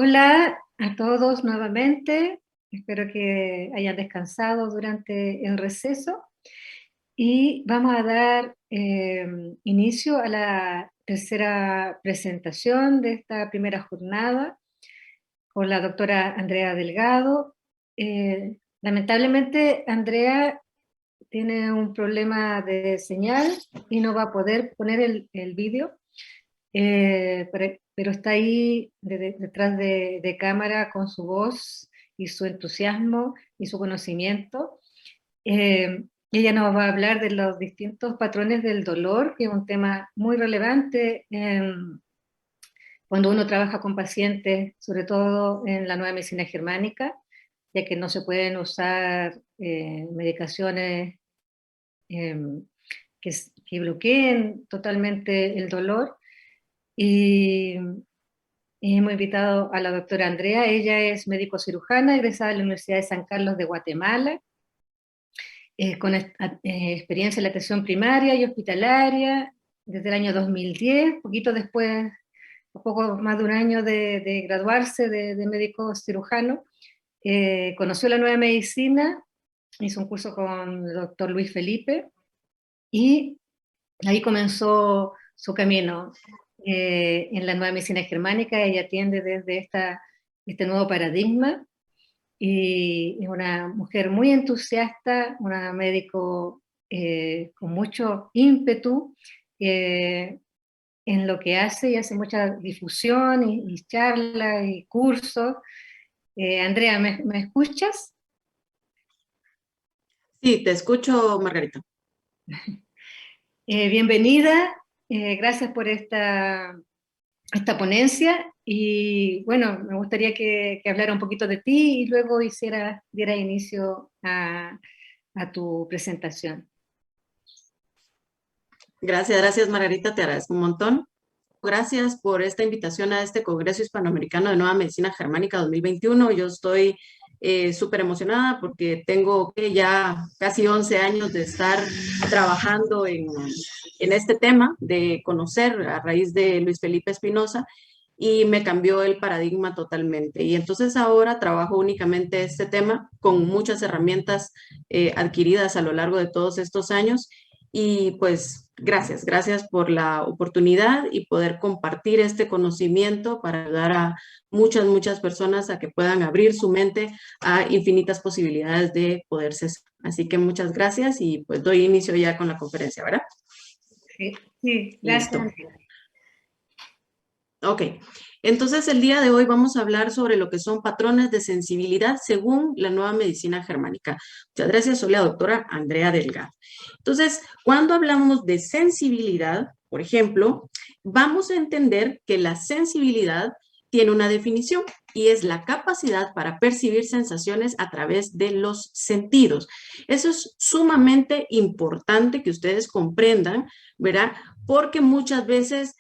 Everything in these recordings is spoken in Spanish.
Hola a todos nuevamente. Espero que hayan descansado durante el receso y vamos a dar inicio a la tercera presentación de esta primera jornada con la doctora Andrea Delgado. Lamentablemente, Andrea tiene un problema de señal y no va a poder poner el vídeo. Pero está ahí detrás de cámara con su voz y su entusiasmo y su conocimiento. Ella nos va a hablar de los distintos patrones del dolor, que es un tema muy relevante cuando uno trabaja con pacientes, sobre todo en la nueva medicina germánica, ya que no se pueden usar medicaciones eh, que bloqueen totalmente el dolor. Y hemos invitado a la doctora Andrea. Ella es médico cirujana, egresada de la Universidad de San Carlos de Guatemala, con experiencia en la atención primaria y hospitalaria desde el año 2010, poquito después, un poco más de un año de graduarse de médico cirujano. Conoció la nueva medicina, hizo un curso con el doctor Luis Felipe y ahí comenzó su camino en la nueva medicina germánica. Ella atiende desde este nuevo paradigma y es una mujer muy entusiasta, una médico con mucho ímpetu en lo que hace, y hace mucha difusión y charlas y cursos. Andrea, ¿me escuchas? Sí, te escucho, Margarita. Bienvenida, gracias por esta ponencia, y bueno, me gustaría que hablara un poquito de ti y luego diera inicio a tu presentación. Gracias, Margarita, te agradezco un montón. Gracias por esta invitación a este Congreso Hispanoamericano de Nueva Medicina Germánica 2021. Yo estoy súper emocionada porque tengo ya casi 11 años de estar trabajando en este tema, de conocer a raíz de Luis Felipe Espinosa, y me cambió el paradigma totalmente. Y entonces ahora trabajo únicamente este tema con muchas herramientas adquiridas a lo largo de todos estos años. Y pues gracias por la oportunidad y poder compartir este conocimiento para ayudar a muchas personas a que puedan abrir su mente a infinitas posibilidades de poder cesar. Así que muchas gracias y pues doy inicio ya con la conferencia, ¿verdad? Sí, gracias, Listo. Andrea. Ok, entonces el día de hoy vamos a hablar sobre lo que son patrones de sensibilidad según la nueva medicina germánica. Muchas gracias, soy la doctora Andrea Delgado. Entonces, cuando hablamos de sensibilidad, por ejemplo, vamos a entender que la sensibilidad tiene una definición y es la capacidad para percibir sensaciones a través de los sentidos. Eso es sumamente importante que ustedes comprendan, ¿verdad? Porque muchas veces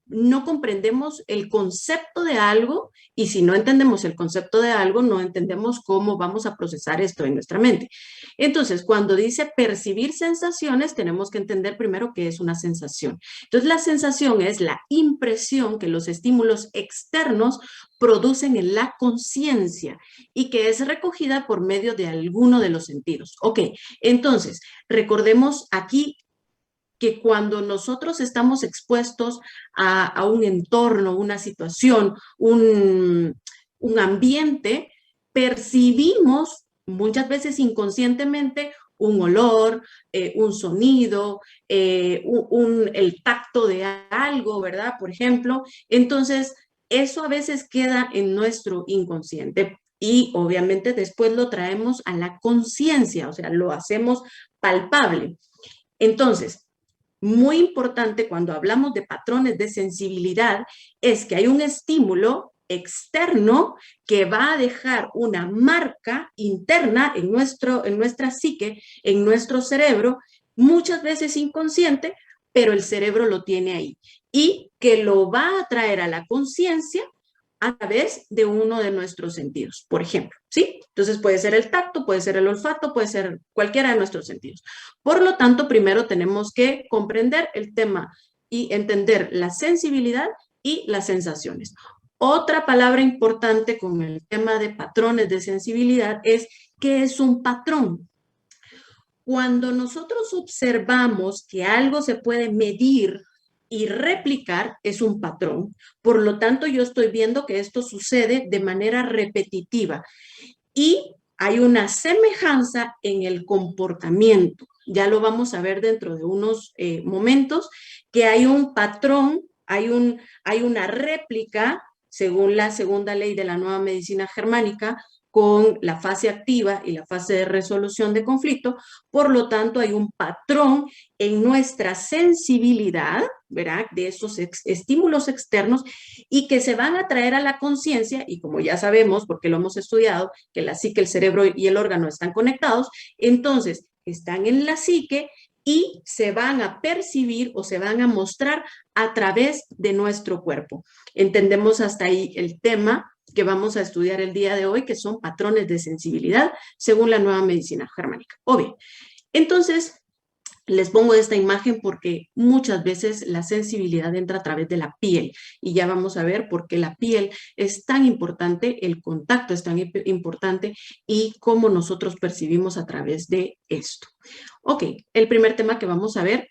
no comprendemos el concepto de algo, y si no entendemos el concepto de algo, no entendemos cómo vamos a procesar esto en nuestra mente. Entonces, cuando dice percibir sensaciones, tenemos que entender primero qué es una sensación. Entonces, la sensación es la impresión que los estímulos externos producen en la conciencia y que es recogida por medio de alguno de los sentidos. Ok, entonces, recordemos aquí que cuando nosotros estamos expuestos a un entorno, una situación, un ambiente, percibimos muchas veces inconscientemente un olor, un sonido, el tacto de algo, ¿verdad? Por ejemplo, entonces eso a veces queda en nuestro inconsciente y obviamente después lo traemos a la conciencia, o sea, lo hacemos palpable. Entonces, muy importante cuando hablamos de patrones de sensibilidad es que hay un estímulo externo que va a dejar una marca interna en nuestra psique, en nuestro cerebro, muchas veces inconsciente, pero el cerebro lo tiene ahí y que lo va a traer a la conciencia a través de uno de nuestros sentidos, por ejemplo, ¿sí? Entonces puede ser el tacto, puede ser el olfato, puede ser cualquiera de nuestros sentidos. Por lo tanto, primero tenemos que comprender el tema y entender la sensibilidad y las sensaciones. Otra palabra importante con el tema de patrones de sensibilidad es ¿qué es un patrón? Cuando nosotros observamos que algo se puede medir y replicar, es un patrón. Por lo tanto, yo estoy viendo que esto sucede de manera repetitiva y hay una semejanza en el comportamiento. Ya lo vamos a ver dentro de unos momentos, que hay un patrón, hay una réplica, según la segunda ley de la nueva medicina germánica, con la fase activa y la fase de resolución de conflicto. Por lo tanto, hay un patrón en nuestra sensibilidad, ¿verdad?, de esos estímulos externos y que se van a traer a la conciencia, y como ya sabemos, porque lo hemos estudiado, que la psique, el cerebro y el órgano están conectados, entonces están en la psique y se van a percibir o se van a mostrar a través de nuestro cuerpo. Entendemos hasta ahí el tema que vamos a estudiar el día de hoy, que son patrones de sensibilidad según la nueva medicina germánica. Obvio. Entonces, les pongo esta imagen porque muchas veces la sensibilidad entra a través de la piel y ya vamos a ver por qué la piel es tan importante, el contacto es tan importante y cómo nosotros percibimos a través de esto. Ok, el primer tema que vamos a ver.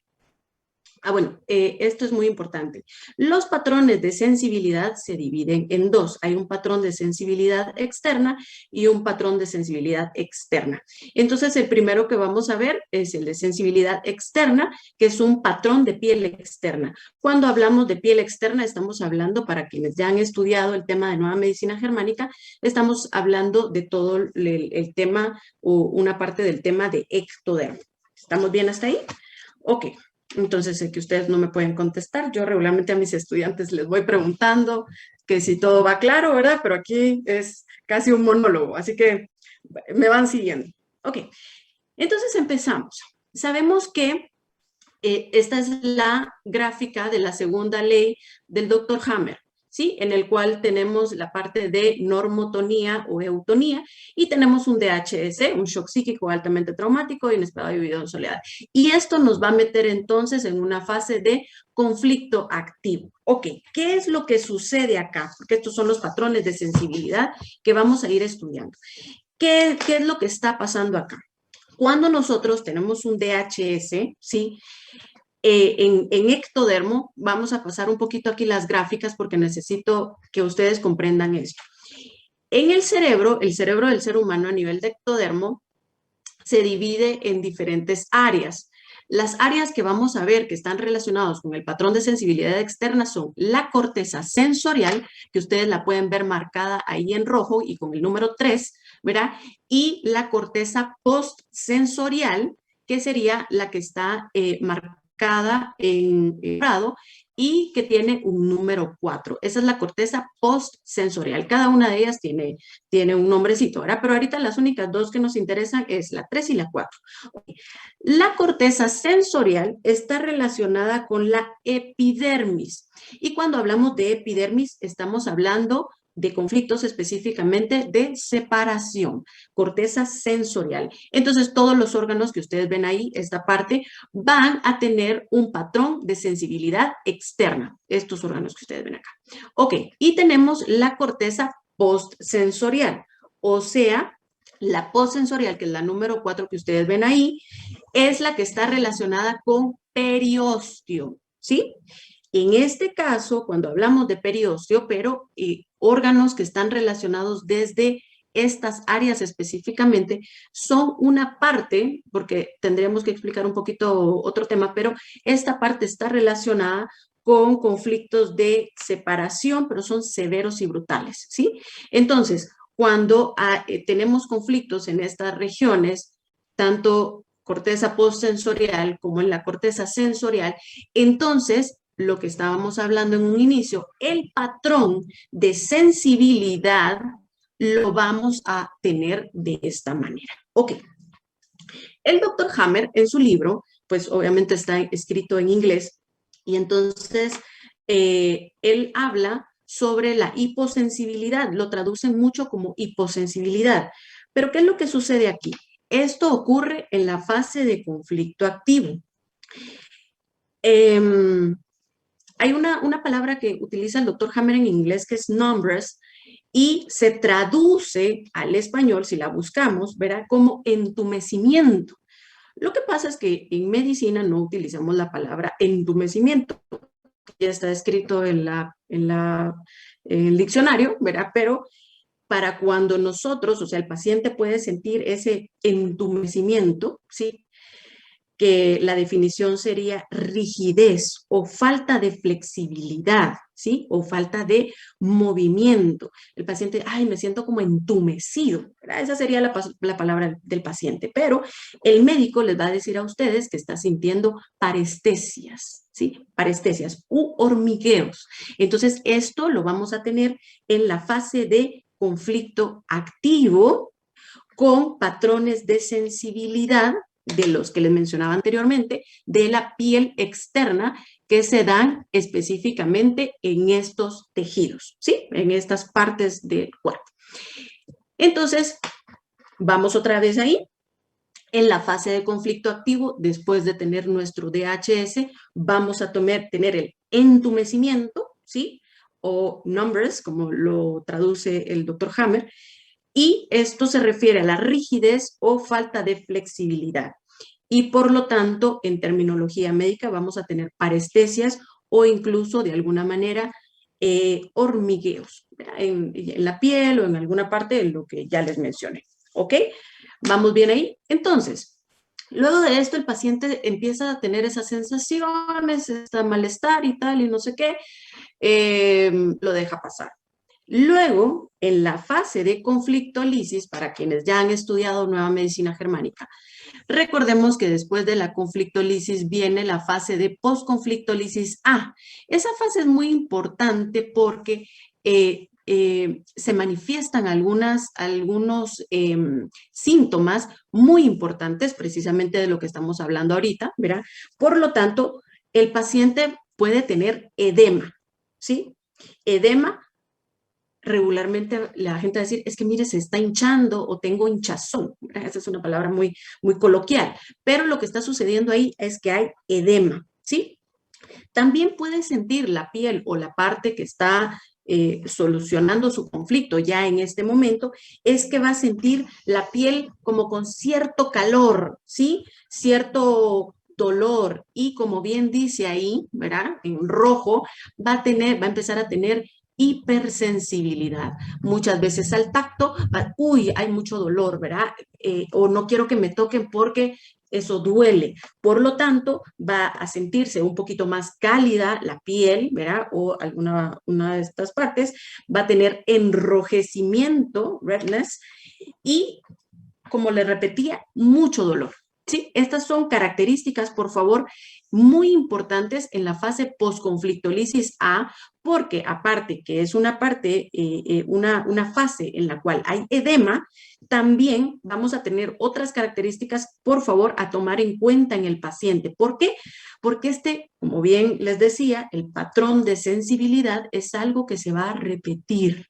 Esto es muy importante. Los patrones de sensibilidad se dividen en dos. Hay un patrón de sensibilidad externa y un patrón de sensibilidad externa. Entonces, el primero que vamos a ver es el de sensibilidad externa, que es un patrón de piel externa. Cuando hablamos de piel externa, estamos hablando, para quienes ya han estudiado el tema de nueva medicina germánica, estamos hablando de todo el tema o una parte del tema de ectodermo. ¿Estamos bien hasta ahí? Ok. Entonces, sé que ustedes no me pueden contestar. Yo regularmente a mis estudiantes les voy preguntando que si todo va claro, ¿verdad? Pero aquí es casi un monólogo, así que me van siguiendo. Ok, entonces empezamos. Sabemos que esta es la gráfica de la segunda ley del Dr. Hammer, ¿sí? En el cual tenemos la parte de normotonía o eutonía y tenemos un DHS, un shock psíquico altamente traumático, inesperado y vivido en soledad. Y esto nos va a meter entonces en una fase de conflicto activo. Ok, ¿qué es lo que sucede acá? Porque estos son los patrones de sensibilidad que vamos a ir estudiando. ¿Qué es lo que está pasando acá? Cuando nosotros tenemos un DHS, ¿sí? En ectodermo, vamos a pasar un poquito aquí las gráficas porque necesito que ustedes comprendan esto. En el cerebro del ser humano a nivel de ectodermo se divide en diferentes áreas. Las áreas que vamos a ver que están relacionadas con el patrón de sensibilidad externa son la corteza sensorial, que ustedes la pueden ver marcada ahí en rojo y con el número 3, ¿verdad? Y la corteza postsensorial, que sería la que está marcada en dorado y que tiene un número 4. Esa es la corteza postsensorial. Cada una de ellas tiene un nombrecito, ¿verdad? Pero ahorita las únicas dos que nos interesan es la 3 y la 4. La corteza sensorial está relacionada con la epidermis. Y cuando hablamos de epidermis, estamos hablando de conflictos específicamente de separación, corteza sensorial. Entonces, todos los órganos que ustedes ven ahí, esta parte, van a tener un patrón de sensibilidad externa, estos órganos que ustedes ven acá. Ok, y tenemos la corteza postsensorial, o sea, la postsensorial, que es la número 4 que ustedes ven ahí, es la que está relacionada con periósteo, ¿sí? En este caso, cuando hablamos de periósteo, pero órganos que están relacionados desde estas áreas específicamente, son una parte, porque tendríamos que explicar un poquito otro tema, pero esta parte está relacionada con conflictos de separación, pero son severos y brutales, ¿sí? Entonces, cuando tenemos conflictos en estas regiones, tanto corteza postsensorial como en la corteza sensorial, entonces lo que estábamos hablando en un inicio, el patrón de sensibilidad lo vamos a tener de esta manera. Ok. El Dr. Hammer en su libro, pues obviamente está escrito en inglés, y entonces él habla sobre la hiposensibilidad, lo traducen mucho como hiposensibilidad. Pero ¿qué es lo que sucede aquí? Esto ocurre en la fase de conflicto activo. hay una palabra que utiliza el doctor Hammer en inglés que es numbers y se traduce al español, si la buscamos, verá, como entumecimiento. Lo que pasa es que en medicina no utilizamos la palabra entumecimiento, ya está escrito en el diccionario, ¿verdad? Pero para cuando nosotros, o sea, el paciente puede sentir ese entumecimiento, ¿sí? Que la definición sería rigidez o falta de flexibilidad, ¿sí? O falta de movimiento. El paciente, ay, me siento como entumecido, ¿verdad? Esa sería la palabra del paciente, pero el médico les va a decir a ustedes que está sintiendo parestesias, ¿sí? Parestesias u hormigueos. Entonces, esto lo vamos a tener en la fase de conflicto activo con patrones de sensibilidad de los que les mencionaba anteriormente, de la piel externa que se dan específicamente en estos tejidos, ¿sí? En estas partes del cuerpo. Entonces, vamos otra vez ahí. En la fase de conflicto activo, después de tener nuestro DHS, vamos a tener el entumecimiento, ¿sí? O numbers, como lo traduce el doctor Hammer, y esto se refiere a la rigidez o falta de flexibilidad. Y por lo tanto, en terminología médica vamos a tener parestesias o incluso de alguna manera hormigueos en la piel o en alguna parte de lo que ya les mencioné. ¿Ok? ¿Vamos bien ahí? Entonces, luego de esto el paciente empieza a tener esas sensaciones, este malestar y tal y no sé qué, lo deja pasar. Luego, en la fase de conflictolisis, para quienes ya han estudiado nueva medicina germánica, recordemos que después de la conflictolisis viene la fase de postconflictolisis A. Esa fase es muy importante porque se manifiestan algunos síntomas muy importantes, precisamente de lo que estamos hablando ahorita, ¿verdad? Por lo tanto, el paciente puede tener edema, ¿sí? Edema, regularmente la gente va a decir, es que mire, se está hinchando o tengo hinchazón. Esa es una palabra muy, muy coloquial, pero lo que está sucediendo ahí es que hay edema, ¿sí? También puede sentir la piel o la parte que está solucionando su conflicto ya en este momento, es que va a sentir la piel como con cierto calor, ¿sí? Cierto dolor y como bien dice ahí, ¿verdad? En rojo, va a empezar a tener hipersensibilidad. Muchas veces al tacto, uy, hay mucho dolor, ¿verdad? O no quiero que me toquen porque eso duele. Por lo tanto, va a sentirse un poquito más cálida la piel, ¿verdad? O una de estas partes, va a tener enrojecimiento, redness, y como le repetía, mucho dolor. ¿Sí? Estas son características, por favor, muy importantes en la fase postconflictolisis A, porque aparte que es una parte, una fase en la cual hay edema, también vamos a tener otras características, por favor, a tomar en cuenta en el paciente. ¿Por qué? Porque como bien les decía, el patrón de sensibilidad es algo que se va a repetir.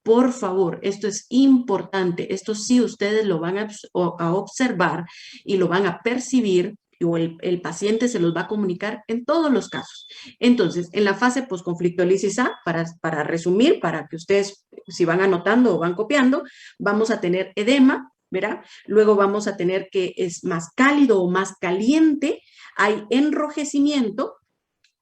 Por favor, esto es importante. Esto sí ustedes lo van a observar y lo van a percibir o el paciente se los va a comunicar en todos los casos. Entonces, en la fase postconflictolisis A, para resumir, para que ustedes, si van anotando o van copiando, vamos a tener edema, ¿verdad? Luego vamos a tener que es más cálido o más caliente, hay enrojecimiento,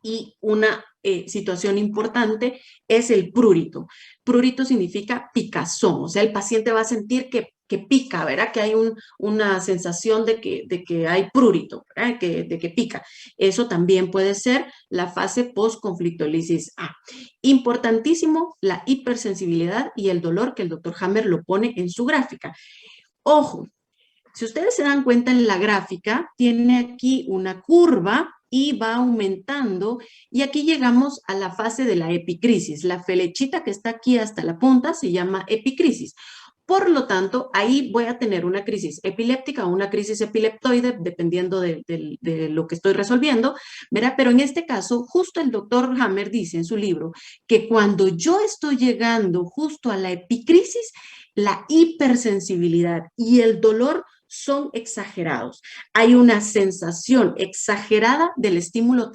y una situación importante es el prurito. Prurito significa picazón, o sea, el paciente va a sentir que pica, ¿verdad? Que hay una sensación de que hay prurito, ¿verdad? De que pica. Eso también puede ser la fase post-conflictolisis A. Importantísimo, la hipersensibilidad y el dolor que el doctor Hammer lo pone en su gráfica. Ojo, si ustedes se dan cuenta en la gráfica, tiene aquí una curva y va aumentando y aquí llegamos a la fase de la epicrisis. La flechita que está aquí hasta la punta se llama epicrisis. Por lo tanto, ahí voy a tener una crisis epiléptica o una crisis epileptoide, dependiendo de lo que estoy resolviendo, ¿verdad? Pero en este caso, justo el doctor Hammer dice en su libro que cuando yo estoy llegando justo a la epicrisis, la hipersensibilidad y el dolor son exagerados. Hay una sensación exagerada del estímulo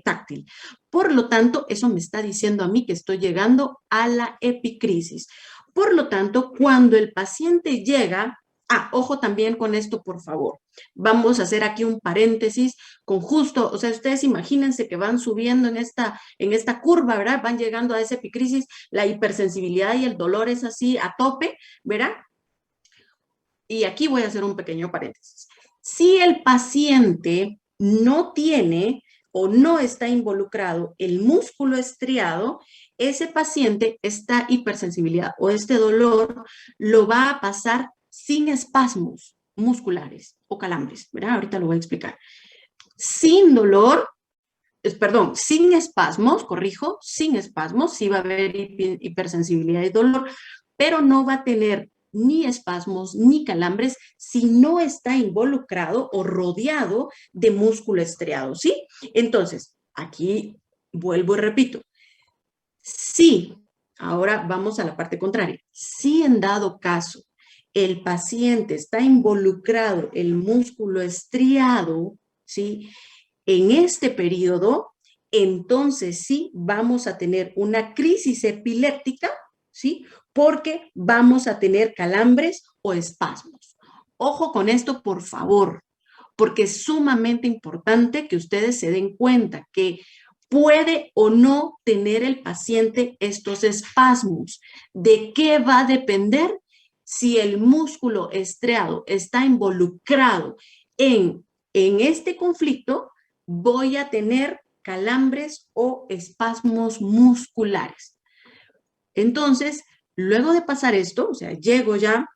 táctil. Por lo tanto, eso me está diciendo a mí que estoy llegando a la epicrisis. Por lo tanto, cuando el paciente llega, ojo también con esto, por favor. Vamos a hacer aquí un paréntesis con justo, o sea, ustedes imagínense que van subiendo en esta curva, ¿verdad? Van llegando a esa epicrisis, la hipersensibilidad y el dolor es así a tope, ¿verdad? Y aquí voy a hacer un pequeño paréntesis. Si el paciente no tiene o no está involucrado el músculo estriado, ese paciente, esta hipersensibilidad o este dolor lo va a pasar sin espasmos musculares o calambres, ¿verdad? Ahorita lo voy a explicar. Sin dolor, perdón, sin espasmos, corrijo, sin espasmos, sí va a haber hipersensibilidad y dolor, pero no va a tener ni espasmos ni calambres si no está involucrado o rodeado de músculo estriado, ¿sí? Entonces, aquí vuelvo y repito, si, ahora vamos a la parte contraria, si en dado caso el paciente está involucrado el músculo estriado, ¿sí? En este periodo, entonces sí vamos a tener una crisis epiléptica, ¿sí? Porque vamos a tener calambres o espasmos. Ojo con esto, por favor, porque es sumamente importante que ustedes se den cuenta que puede o no tener el paciente estos espasmos. ¿De qué va a depender? Si el músculo estriado está involucrado en este conflicto, voy a tener calambres o espasmos musculares. Entonces, luego de pasar esto, o sea, llego ya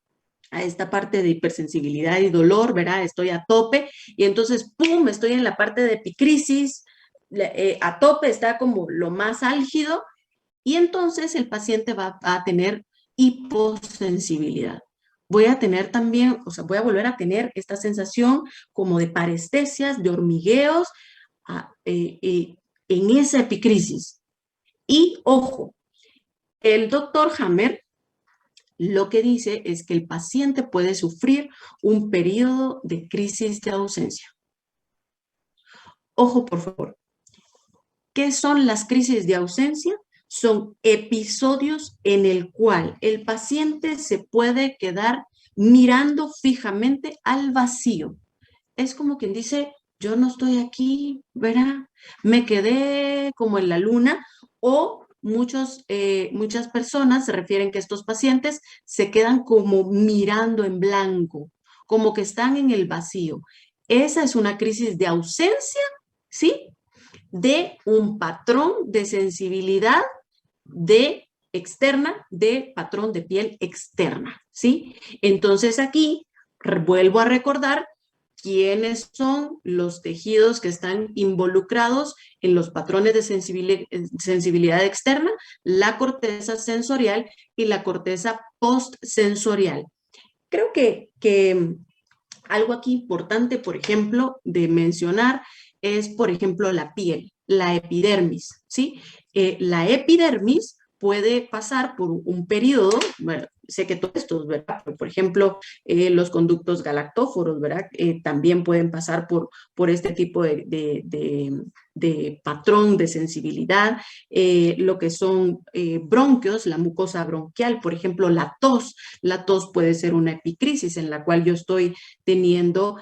a esta parte de hipersensibilidad y dolor, ¿verdad? Estoy a tope y entonces, ¡pum!, estoy en la parte de epicrisis, a tope, está como lo más álgido y entonces el paciente va a tener hiposensibilidad. Voy a tener también, o sea, voy a volver a tener esta sensación como de parestesias, de hormigueos en esa epicrisis. Y ojo, el doctor Hammer lo que dice es que el paciente puede sufrir un periodo de crisis de ausencia. Ojo, por favor. ¿Qué son las crisis de ausencia? Son episodios en el cual el paciente se puede quedar mirando fijamente al vacío. Es como quien dice, yo no estoy aquí, ¿verdad? Me quedé como en la luna, o muchas personas se refieren que estos pacientes se quedan como mirando en blanco, como que están en el vacío. Esa es una crisis de ausencia, ¿sí? De un patrón de sensibilidad externa, de patrón de piel externa, ¿sí? Entonces aquí vuelvo a recordar quiénes son los tejidos que están involucrados en los patrones de sensibilidad externa, la corteza sensorial y la corteza postsensorial. Creo que algo aquí importante, por ejemplo, de mencionar es, por ejemplo, la piel, la epidermis, ¿sí? La epidermis puede pasar por un periodo, bueno, sé que todos estos, ¿verdad? Pero, por ejemplo, los conductos galactóforos, ¿verdad? También pueden pasar por este tipo de patrón de sensibilidad, lo que son bronquios, la mucosa bronquial, por ejemplo, la tos puede ser una epicrisis en la cual yo estoy teniendo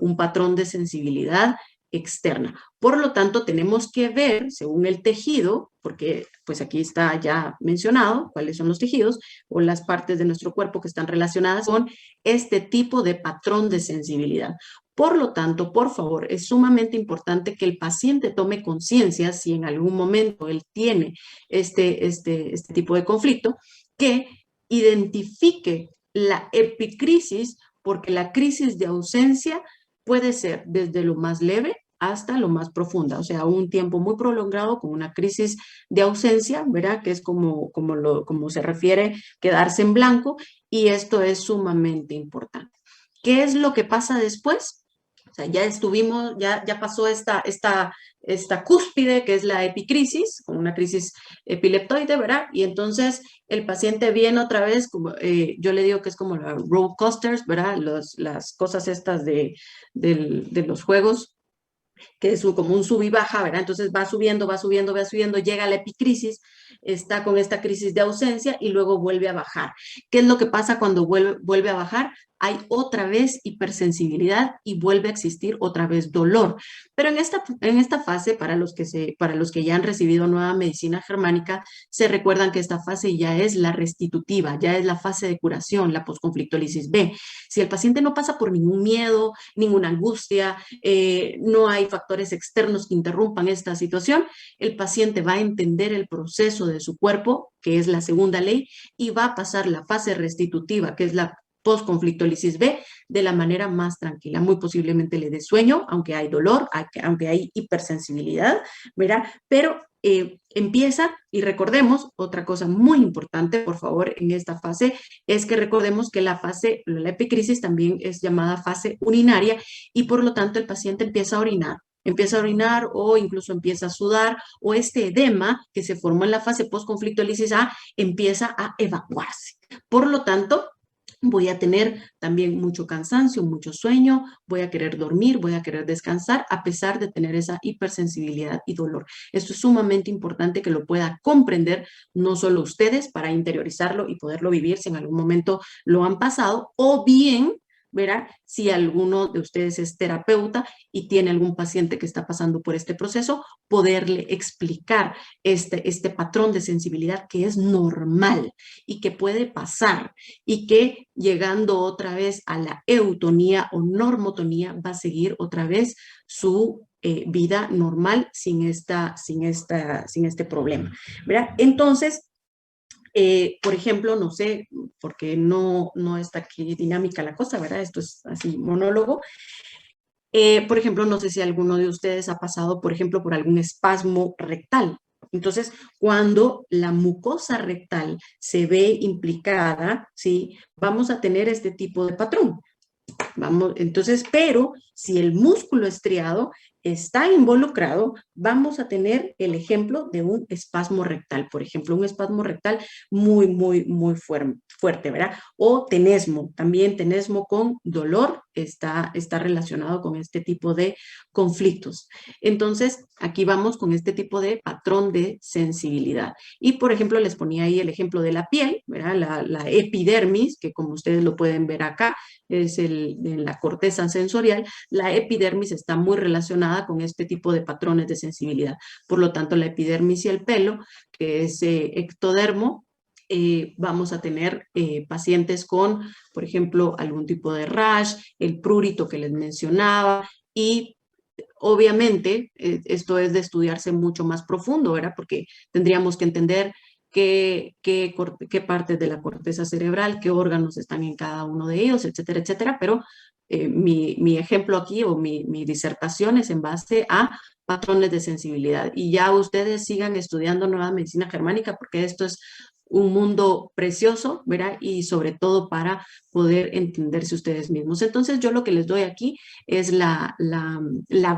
un patrón de sensibilidad externa. Por lo tanto, tenemos que ver, según el tejido, porque pues aquí está ya mencionado cuáles son los tejidos o las partes de nuestro cuerpo que están relacionadas con este tipo de patrón de sensibilidad. Por lo tanto, por favor, es sumamente importante que el paciente tome conciencia si en algún momento él tiene este tipo de conflicto, que identifique la epicrisis, porque la crisis de ausencia puede ser desde lo más leve hasta lo más profunda, o sea, un tiempo muy prolongado con una crisis de ausencia, ¿verdad? Que es como se refiere quedarse en blanco, y esto es sumamente importante. ¿Qué es lo que pasa después? O sea, ya pasó esta cúspide que es la epicrisis, con una crisis epileptoide, ¿verdad? Y entonces el paciente viene otra vez, como, yo le digo que es como los roller coasters, ¿verdad? Las cosas estas de los juegos que es como un sub y baja, ¿verdad? Entonces va subiendo, va subiendo, va subiendo, llega a la epicrisis, está con esta crisis de ausencia y luego vuelve a bajar. ¿Qué es lo que pasa cuando vuelve a bajar? Hay otra vez hipersensibilidad y vuelve a existir otra vez dolor. Pero en esta fase, para los que ya han recibido nueva medicina germánica, se recuerdan que esta fase ya es la restitutiva, ya es la fase de curación, la posconflictólisis B. Si el paciente no pasa por ningún miedo, ninguna angustia, no hay factores externos que interrumpan esta situación, el paciente va a entender el proceso de su cuerpo, que es la segunda ley, y va a pasar la fase restitutiva, que es la postconflictólisis B, de la manera más tranquila. Muy posiblemente le dé sueño, aunque hay dolor, aunque hay hipersensibilidad, ¿verdad? Pero empieza, y recordemos, otra cosa muy importante, por favor, en esta fase, es que recordemos que la epicrisis también es llamada fase urinaria, y por lo tanto el paciente empieza a orinar o incluso empieza a sudar, o este edema que se formó en la fase postconflictólisis A empieza a evacuarse. Por lo tanto, voy a tener también mucho cansancio, mucho sueño, voy a querer dormir, voy a querer descansar, a pesar de tener esa hipersensibilidad y dolor. Esto es sumamente importante que lo pueda comprender, no solo ustedes, para interiorizarlo y poderlo vivir si en algún momento lo han pasado, o bien, verá, si alguno de ustedes es terapeuta y tiene algún paciente que está pasando por este proceso, poderle explicar este patrón de sensibilidad que es normal y que puede pasar, y que llegando otra vez a la eutonía o normotonía va a seguir otra vez su vida normal sin este problema, ¿verdad? Entonces, por ejemplo, no sé, porque no está aquí dinámica la cosa, ¿verdad? Esto es así monólogo. Por ejemplo, no sé si alguno de ustedes ha pasado, por ejemplo, por algún espasmo rectal. Entonces, cuando la mucosa rectal se ve implicada, ¿sí? Vamos a tener este tipo de patrón. Vamos, entonces, pero si el músculo estriado está involucrado, vamos a tener el ejemplo de un espasmo rectal, por ejemplo, un espasmo rectal muy, muy, muy fuerte, ¿verdad? O tenesmo, también tenesmo con dolor está relacionado con este tipo de conflictos. Entonces, aquí vamos con este tipo de patrón de sensibilidad. Y, por ejemplo, les ponía ahí el ejemplo de la piel, ¿verdad? La epidermis, que como ustedes lo pueden ver acá, es de la corteza sensorial. La epidermis está muy relacionada con este tipo de patrones de sensibilidad. Por lo tanto, la epidermis y el pelo, que es ectodermo, vamos a tener pacientes con, por ejemplo, algún tipo de rash, el prurito que les mencionaba, y obviamente esto es de estudiarse mucho más profundo, ¿verdad? Porque tendríamos que entender qué partes de la corteza cerebral, qué órganos están en cada uno de ellos, etcétera, etcétera, pero mi ejemplo aquí o mi disertación es en base a patrones de sensibilidad, y ya ustedes sigan estudiando nueva medicina germánica, porque esto es un mundo precioso, ¿verdad? Y sobre todo para poder entenderse ustedes mismos. Entonces yo lo que les doy aquí es la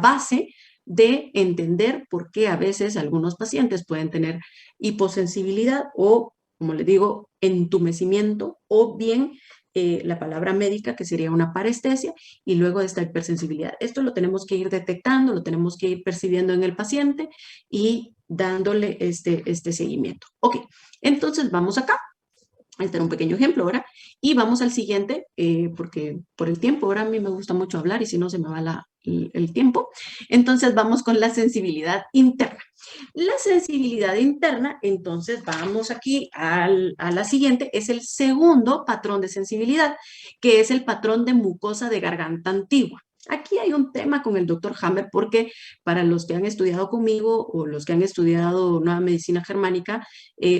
base de entender por qué a veces algunos pacientes pueden tener hiposensibilidad o, como les digo, entumecimiento, o bien la palabra médica, que sería una parestesia, y luego esta hipersensibilidad. Esto lo tenemos que ir detectando, lo tenemos que ir percibiendo en el paciente y dándole este seguimiento. Ok, entonces vamos acá. Este era un pequeño ejemplo, ¿verdad? Y vamos al siguiente, porque por el tiempo, ahora a mí me gusta mucho hablar y si no se me va el tiempo. Entonces vamos con la sensibilidad interna. La sensibilidad interna, entonces vamos aquí a la siguiente, es el segundo patrón de sensibilidad, que es el patrón de mucosa de garganta antigua. Aquí hay un tema con el doctor Hammer, porque para los que han estudiado conmigo o los que han estudiado nueva medicina germánica,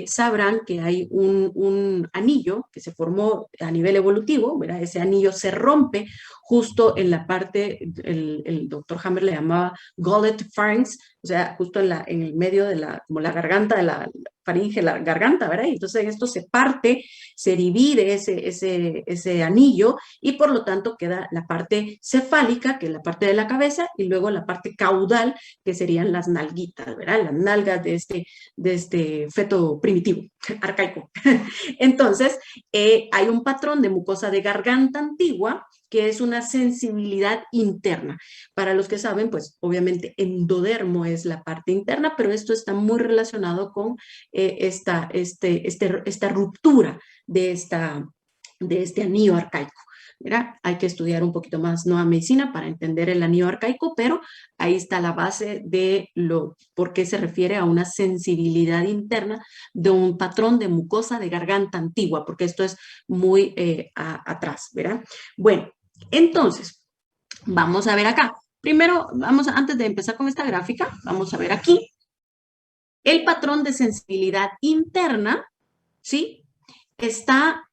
sabrán que hay un anillo que se formó a nivel evolutivo, ¿verdad? Ese anillo se rompe justo en la parte, el doctor Hammer le llamaba gullet pharynx, o sea, justo en el medio de como la garganta de la faringe, la garganta, ¿verdad? Y entonces esto se parte, se divide ese anillo, y por lo tanto queda la parte cefálica, que es la parte de la cabeza, y luego la parte caudal, que serían las nalguitas, ¿verdad? Las nalgas de este feto primitivo, arcaico. Entonces, hay un patrón de mucosa de garganta antigua que es una sensibilidad interna. Para los que saben, pues obviamente endodermo es la parte interna, pero esto está muy relacionado con esta ruptura de este anillo arcaico. Mira, hay que estudiar un poquito más nueva medicina para entender el anillo arcaico, pero ahí está la base de por qué se refiere a una sensibilidad interna de un patrón de mucosa de garganta antigua, porque esto es muy atrás, ¿verdad? Bueno, entonces, vamos a ver acá. Primero, antes de empezar con esta gráfica, vamos a ver aquí el patrón de sensibilidad interna, ¿sí? Está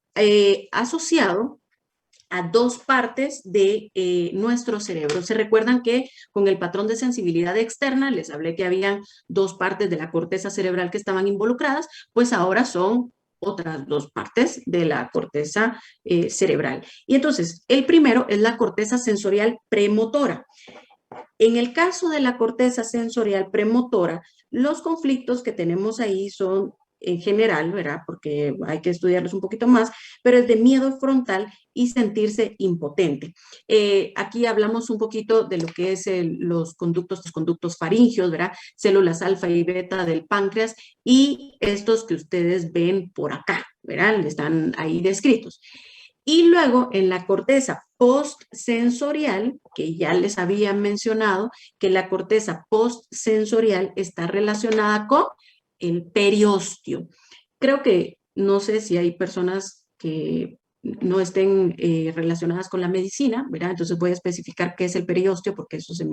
asociado a dos partes de nuestro cerebro. ¿Se recuerdan que con el patrón de sensibilidad externa les hablé que habían dos partes de la corteza cerebral que estaban involucradas? Pues ahora son otras dos partes de la corteza cerebral. Y entonces, el primero es la corteza sensorial premotora. En el caso de la corteza sensorial premotora, los conflictos que tenemos ahí son en general, ¿verdad? Porque hay que estudiarlos un poquito más, pero es de miedo frontal y sentirse impotente. Aquí hablamos un poquito de lo que es los conductos faringios, ¿verdad? Células alfa y beta del páncreas y estos que ustedes ven por acá, ¿verdad? Están ahí descritos. Y luego en la corteza postsensorial, que ya les había mencionado, que la corteza postsensorial está relacionada con el periósteo. Creo que no sé si hay personas que no estén relacionadas con la medicina, ¿verdad? Entonces voy a especificar qué es el periósteo porque eso se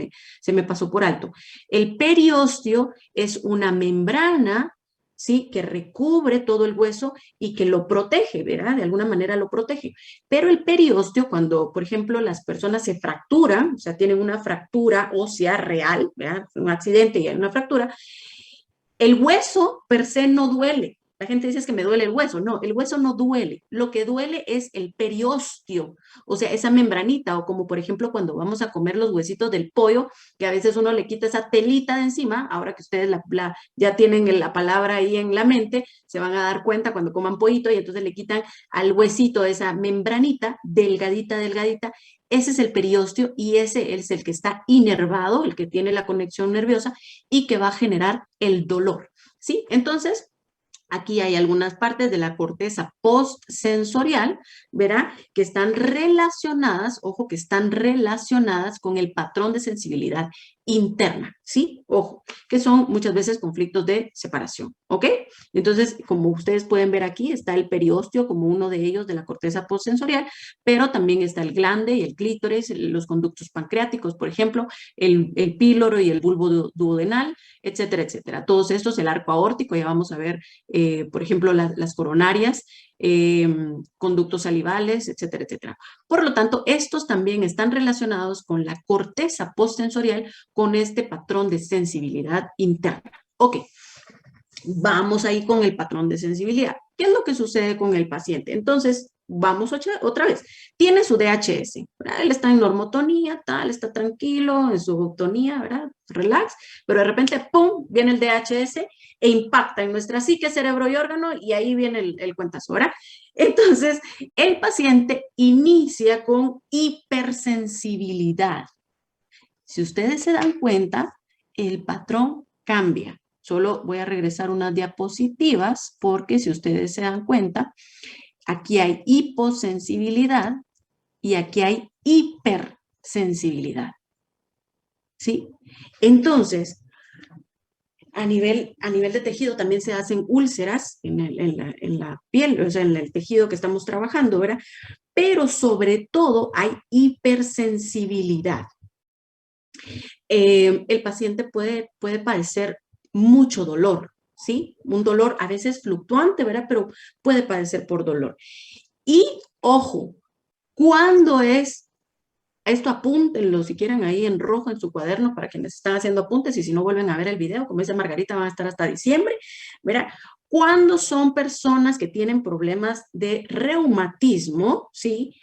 me pasó por alto. El periósteo es una membrana, ¿sí? Que recubre todo el hueso y que lo protege, ¿verdad? De alguna manera lo protege. Pero el periósteo, cuando, por ejemplo, las personas se fracturan, o sea, tienen una fractura ósea real, ¿verdad? Un accidente y hay una fractura, el hueso per se no duele. La gente dice que me duele el hueso. No, el hueso no duele. Lo que duele es el periósteo, o sea, esa membranita, o como por ejemplo cuando vamos a comer los huesitos del pollo, que a veces uno le quita esa telita de encima, ahora que ustedes ya tienen la palabra ahí en la mente, se van a dar cuenta cuando coman pollito y entonces le quitan al huesito esa membranita, delgadita, delgadita. Ese es el periósteo y ese es el que está inervado, el que tiene la conexión nerviosa y que va a generar el dolor, ¿sí? Entonces, aquí hay algunas partes de la corteza postsensorial, ¿verdad? Que están relacionadas, ojo, que están relacionadas con el patrón de sensibilidad interna, ¿sí? Ojo, que son muchas veces conflictos de separación, ¿ok? Entonces, como ustedes pueden ver aquí, está el periósteo como uno de ellos de la corteza postsensorial, pero también está el glande y el clítoris, los conductos pancreáticos, por ejemplo, el píloro y el bulbo duodenal, etcétera, etcétera. Todos estos, el arco aórtico, ya vamos a ver, por ejemplo, las coronarias, conductos salivales, etcétera, etcétera. Por lo tanto, estos también están relacionados con la corteza postsensorial, con este patrón de sensibilidad interna. Ok, vamos ahí con el patrón de sensibilidad. ¿Qué es lo que sucede con el paciente? Entonces, vamos otra vez. Tiene su DHS, ¿verdad? Él está en normotonía, tal, está tranquilo, en su eutonía, ¿verdad? Relax, pero de repente, ¡pum!, viene el DHS e impacta en nuestra psique, cerebro y órgano y ahí viene el cuentazo, ¿verdad? Entonces, el paciente inicia con hipersensibilidad. Si ustedes se dan cuenta, el patrón cambia. Solo voy a regresar unas diapositivas porque si ustedes se dan cuenta, aquí hay hiposensibilidad y aquí hay hipersensibilidad. ¿Sí? Entonces, a nivel de tejido también se hacen úlceras en la piel, o sea, en el tejido que estamos trabajando, ¿verdad? Pero sobre todo hay hipersensibilidad. El paciente puede padecer mucho dolor, ¿sí? Un dolor a veces fluctuante, ¿verdad? Pero puede padecer por dolor. Y, ojo, ¿cuándo es? Esto apúntenlo si quieren ahí en rojo en su cuaderno para quienes están haciendo apuntes y si no vuelven a ver el video, como dice Margarita, van a estar hasta diciembre, ¿verdad? Cuando son personas que tienen problemas de reumatismo, ¿sí?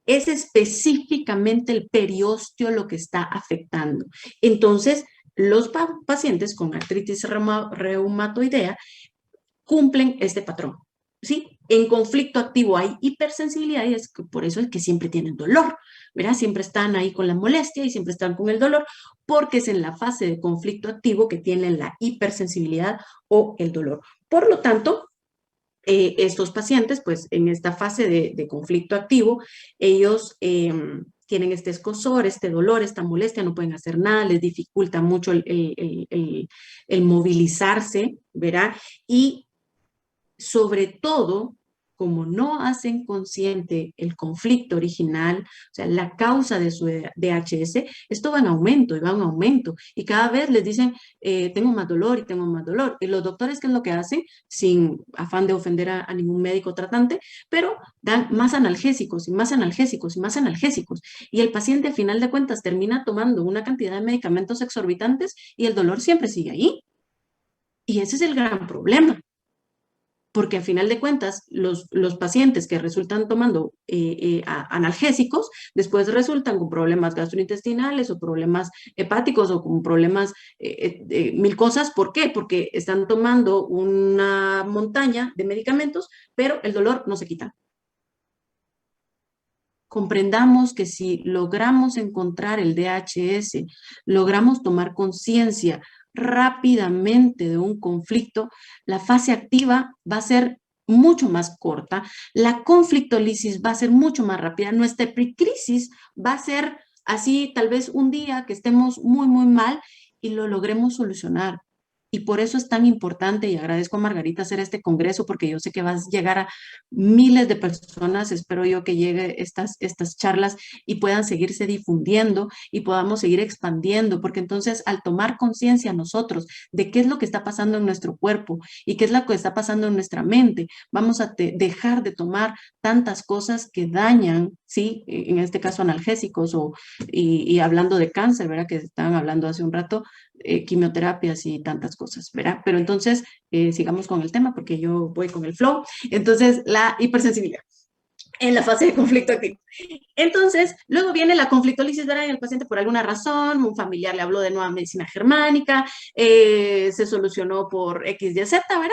Es específicamente el periósteo lo que está afectando. Entonces, los pacientes con artritis reumatoidea cumplen este patrón, ¿sí? En conflicto activo hay hipersensibilidad y por eso es que siempre tienen dolor, ¿verdad? Siempre están ahí con la molestia y siempre están con el dolor, porque es en la fase de conflicto activo que tienen la hipersensibilidad o el dolor. Por lo tanto, estos pacientes, pues en esta fase de conflicto activo, ellos tienen este escozor, este dolor, esta molestia, no pueden hacer nada, les dificulta mucho el movilizarse, ¿verdad? Y sobre todo, como no hacen consciente el conflicto original, o sea, la causa de su DHS, esto va en aumento y va en aumento. Y cada vez les dicen, tengo más dolor y tengo más dolor. Y los doctores, ¿qué es lo que hacen? Sin afán de ofender a ningún médico tratante, pero dan más analgésicos y más analgésicos y más analgésicos. Y el paciente, al final de cuentas, termina tomando una cantidad de medicamentos exorbitantes y el dolor siempre sigue ahí. Y ese es el gran problema, porque al final de cuentas los pacientes que resultan tomando analgésicos después resultan con problemas gastrointestinales o problemas hepáticos o con problemas, mil cosas. ¿Por qué? Porque están tomando una montaña de medicamentos, pero el dolor no se quita. Comprendamos que si logramos encontrar el DHS, logramos tomar conciencia rápidamente de un conflicto, la fase activa va a ser mucho más corta, la conflictólisis va a ser mucho más rápida, nuestra epicrisis va a ser así, tal vez un día que estemos muy, muy mal y lo logremos solucionar. Y por eso es tan importante, y agradezco a Margarita hacer este congreso, porque yo sé que vas a llegar a miles de personas, espero yo que llegue estas charlas y puedan seguirse difundiendo y podamos seguir expandiendo, porque entonces al tomar conciencia nosotros de qué es lo que está pasando en nuestro cuerpo y qué es lo que está pasando en nuestra mente, vamos a dejar de tomar tantas cosas que dañan, ¿sí? En este caso analgésicos y hablando de cáncer, ¿verdad? Que estaban hablando hace un rato, quimioterapias y tantas cosas, ¿verdad? Pero entonces, sigamos con el tema porque yo voy con el flow. Entonces, la hipersensibilidad en la fase de conflicto activo. Entonces, luego viene la conflictólisis, ¿verdad? Y el paciente por alguna razón, un familiar le habló de nueva medicina germánica, se solucionó por X, Y, Z, ¿verdad?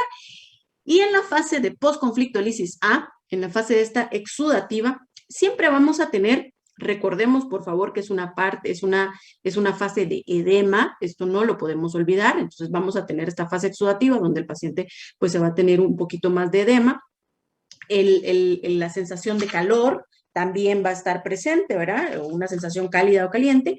Y en la fase de postconflictólisis A, en la fase de esta exudativa, siempre vamos a tener, recordemos por favor que es una parte, es una fase de edema, esto no lo podemos olvidar, entonces vamos a tener esta fase exudativa donde el paciente pues se va a tener un poquito más de edema, la sensación de calor también va a estar presente, ¿verdad? O una sensación cálida o caliente.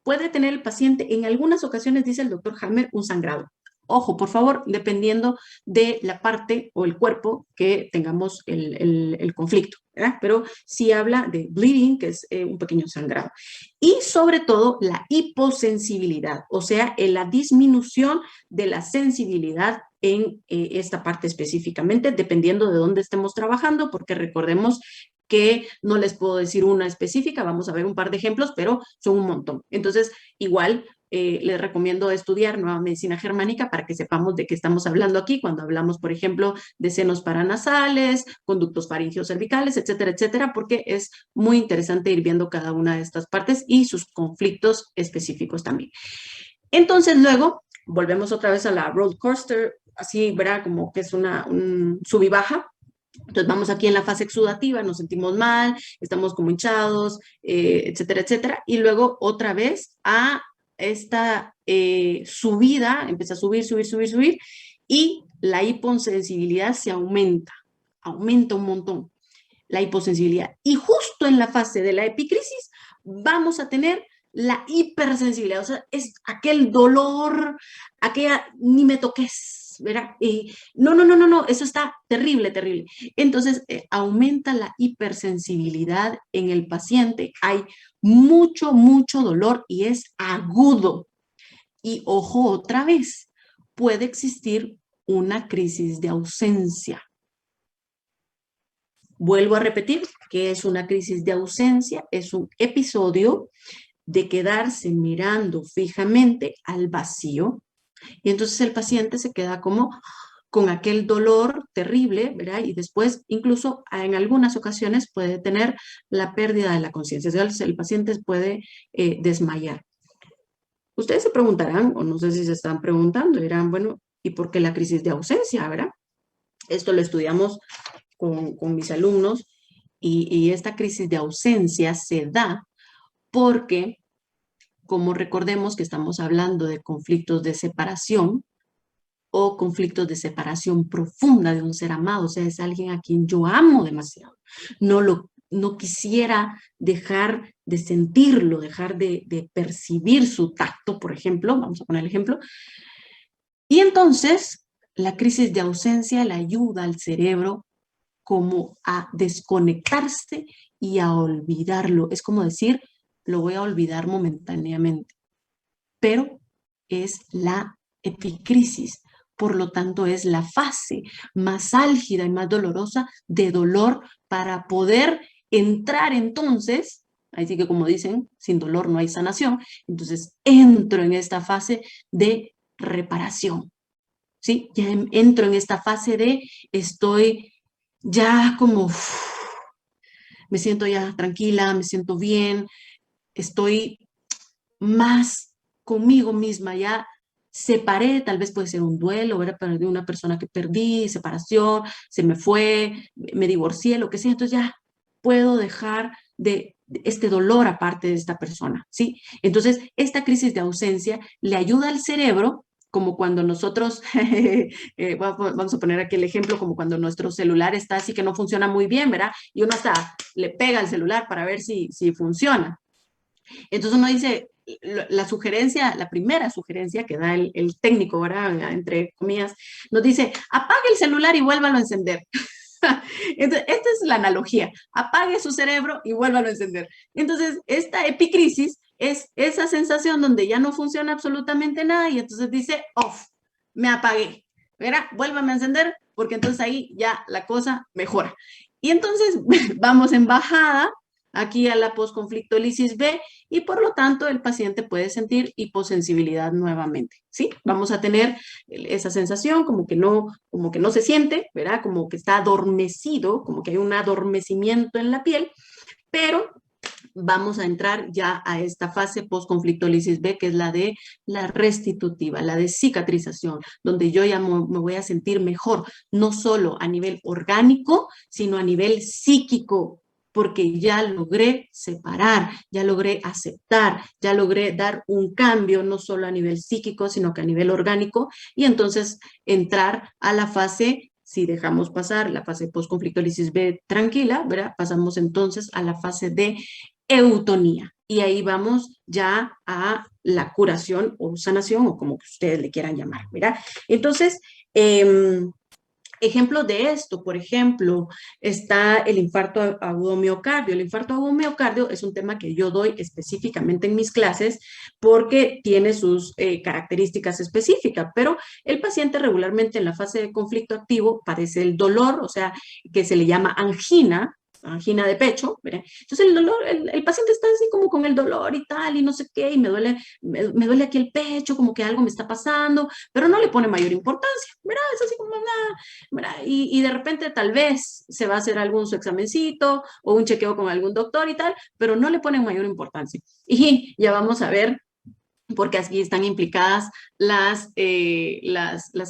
Puede tener el paciente, en algunas ocasiones, dice el doctor Hammer, un sangrado. Ojo, por favor, dependiendo de la parte o el cuerpo que tengamos el conflicto, ¿verdad? Pero sí habla de bleeding, que es un pequeño sangrado. Y sobre todo la hiposensibilidad, o sea, la disminución de la sensibilidad en esta parte específicamente, dependiendo de dónde estemos trabajando, porque recordemos que no les puedo decir una específica, vamos a ver un par de ejemplos, pero son un montón. Entonces, igual les recomiendo estudiar nueva medicina germánica para que sepamos de qué estamos hablando aquí cuando hablamos, por ejemplo, de senos paranasales, conductos faringeos cervicales, etcétera, etcétera, porque es muy interesante ir viendo cada una de estas partes y sus conflictos específicos también. Entonces, luego, volvemos otra vez a la roller coaster, así, ¿verdad? Como que es un sub y baja. Entonces vamos aquí en la fase exudativa, nos sentimos mal, estamos como hinchados, etcétera, etcétera. Y luego otra vez a esta subida, empieza a subir, subir, subir, subir, y la hiposensibilidad se aumenta un montón, la hiposensibilidad. Y justo en la fase de la epicrisis vamos a tener la hipersensibilidad, o sea, es aquel dolor, aquella, ni me toques, ¿verdad? No, eso está terrible, terrible. Entonces, aumenta la hipersensibilidad en el paciente, hay mucho, mucho dolor y es agudo. Y ojo, otra vez, puede existir una crisis de ausencia. Vuelvo a repetir que es una crisis de ausencia, es un episodio de quedarse mirando fijamente al vacío y entonces el paciente se queda como con aquel dolor terrible, ¿verdad? Y después incluso en algunas ocasiones puede tener la pérdida de la conciencia, o sea, el paciente puede desmayar. Ustedes se preguntarán, o no sé si se están preguntando, dirán, bueno, ¿y por qué la crisis de ausencia, verdad? Esto lo estudiamos con mis alumnos, y esta crisis de ausencia se da porque, como recordemos que estamos hablando de conflictos de separación o conflictos de separación profunda de un ser amado, o sea, es alguien a quien yo amo demasiado, no quisiera dejar de sentirlo, dejar de percibir su tacto, por ejemplo, vamos a poner el ejemplo, y entonces la crisis de ausencia le ayuda al cerebro como a desconectarse y a olvidarlo. Es como decir, lo voy a olvidar momentáneamente, pero es la epicrisis. Por lo tanto, es la fase más álgida y más dolorosa de dolor para poder entrar entonces, así que como dicen, sin dolor no hay sanación, entonces entro en esta fase de reparación, ¿sí? Ya entro en esta fase de estoy ya como, me siento ya tranquila, me siento bien, estoy más conmigo misma, ya separé, tal vez puede ser un duelo, ¿verdad? De una persona que perdí, separación, se me fue, me divorcié, lo que sea, entonces ya puedo dejar de este dolor aparte de esta persona, ¿sí? Entonces, esta crisis de ausencia le ayuda al cerebro, como cuando nosotros, vamos a poner aquí el ejemplo, como cuando nuestro celular está así que no funciona muy bien, ¿verdad? Y uno hasta le pega al celular para ver si funciona. Entonces uno dice, la sugerencia, la primera sugerencia que da el técnico, ¿verdad? Entre comillas, nos dice, apague el celular y vuélvalo a encender. Entonces, esta es la analogía, apague su cerebro y vuélvalo a encender. Entonces, esta epicrisis es esa sensación donde ya no funciona absolutamente nada y entonces dice, off, me apagué, ¿verdad? Vuélvame a encender porque entonces ahí ya la cosa mejora. Y entonces vamos en bajada aquí a la posconflicto lisis B y por lo tanto el paciente puede sentir hiposensibilidad nuevamente, ¿sí? Vamos a tener esa sensación como que no se siente, ¿verdad? Como que está adormecido, como que hay un adormecimiento en la piel, pero vamos a entrar ya a esta fase post-conflicto lisis B, que es la de la restitutiva, la de cicatrización, donde yo ya me voy a sentir mejor, no solo a nivel orgánico, sino a nivel psíquico, porque ya logré separar, ya logré aceptar, ya logré dar un cambio, no solo a nivel psíquico, sino que a nivel orgánico, y entonces entrar a la fase, si dejamos pasar la fase post-conflicto lisis B tranquila, ¿verdad? Pasamos entonces a la fase de eutonía. Y ahí vamos ya a la curación o sanación, o como que ustedes le quieran llamar, ¿verdad? Entonces, ejemplos de esto, por ejemplo, está el infarto agudo miocardio. El infarto agudo miocardio es un tema que yo doy específicamente en mis clases porque tiene sus características específicas, pero el paciente regularmente en la fase de conflicto activo padece el dolor, o sea, que se le llama angina de pecho, ¿verdad? Entonces el dolor, el paciente está así como con el dolor y tal, y no sé qué, y me duele aquí el pecho, como que algo me está pasando, pero no le pone mayor importancia, ¿verdad? Es así como nada, ¿verdad? Y de repente tal vez se va a hacer algún su examencito o un chequeo con algún doctor y tal, pero no le ponen mayor importancia. Y ya vamos a ver porque aquí están implicadas las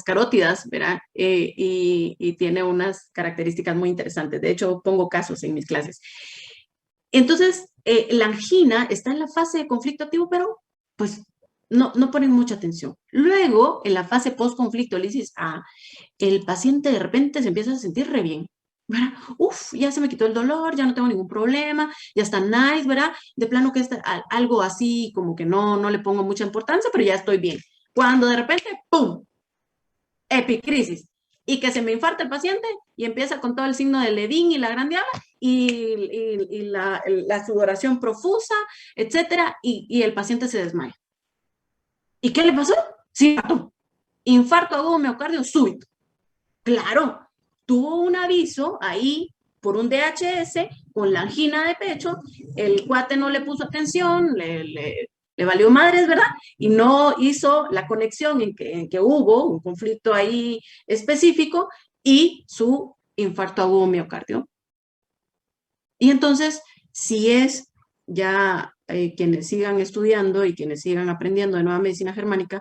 carótidas, ¿verdad? Y tiene unas características muy interesantes. De hecho, pongo casos en mis clases. Entonces, la angina está en la fase de conflicto activo, pero pues no ponen mucha atención. Luego, en la fase post-conflicto lisis A, el paciente de repente se empieza a sentir re bien. ¿Verdad? Uf, ya se me quitó el dolor, ya no tengo ningún problema, ya está nice, ¿verdad? De plano que es algo así como que no le pongo mucha importancia, pero ya estoy bien. Cuando de repente, ¡pum! Epicrisis. Y que se me infarta el paciente y empieza con todo el signo de Levin y la grandiana y la sudoración profusa, etcétera, y el paciente se desmaya. ¿Y qué le pasó? Sí, infarto agudo miocardio súbito. Claro, tuvo un aviso ahí por un DHS con la angina de pecho, el cuate no le puso atención, le valió madres, ¿verdad? Y no hizo la conexión en que hubo un conflicto ahí específico y su infarto agudo miocardio. Y entonces, si es ya quienes sigan estudiando y quienes sigan aprendiendo de nueva medicina germánica,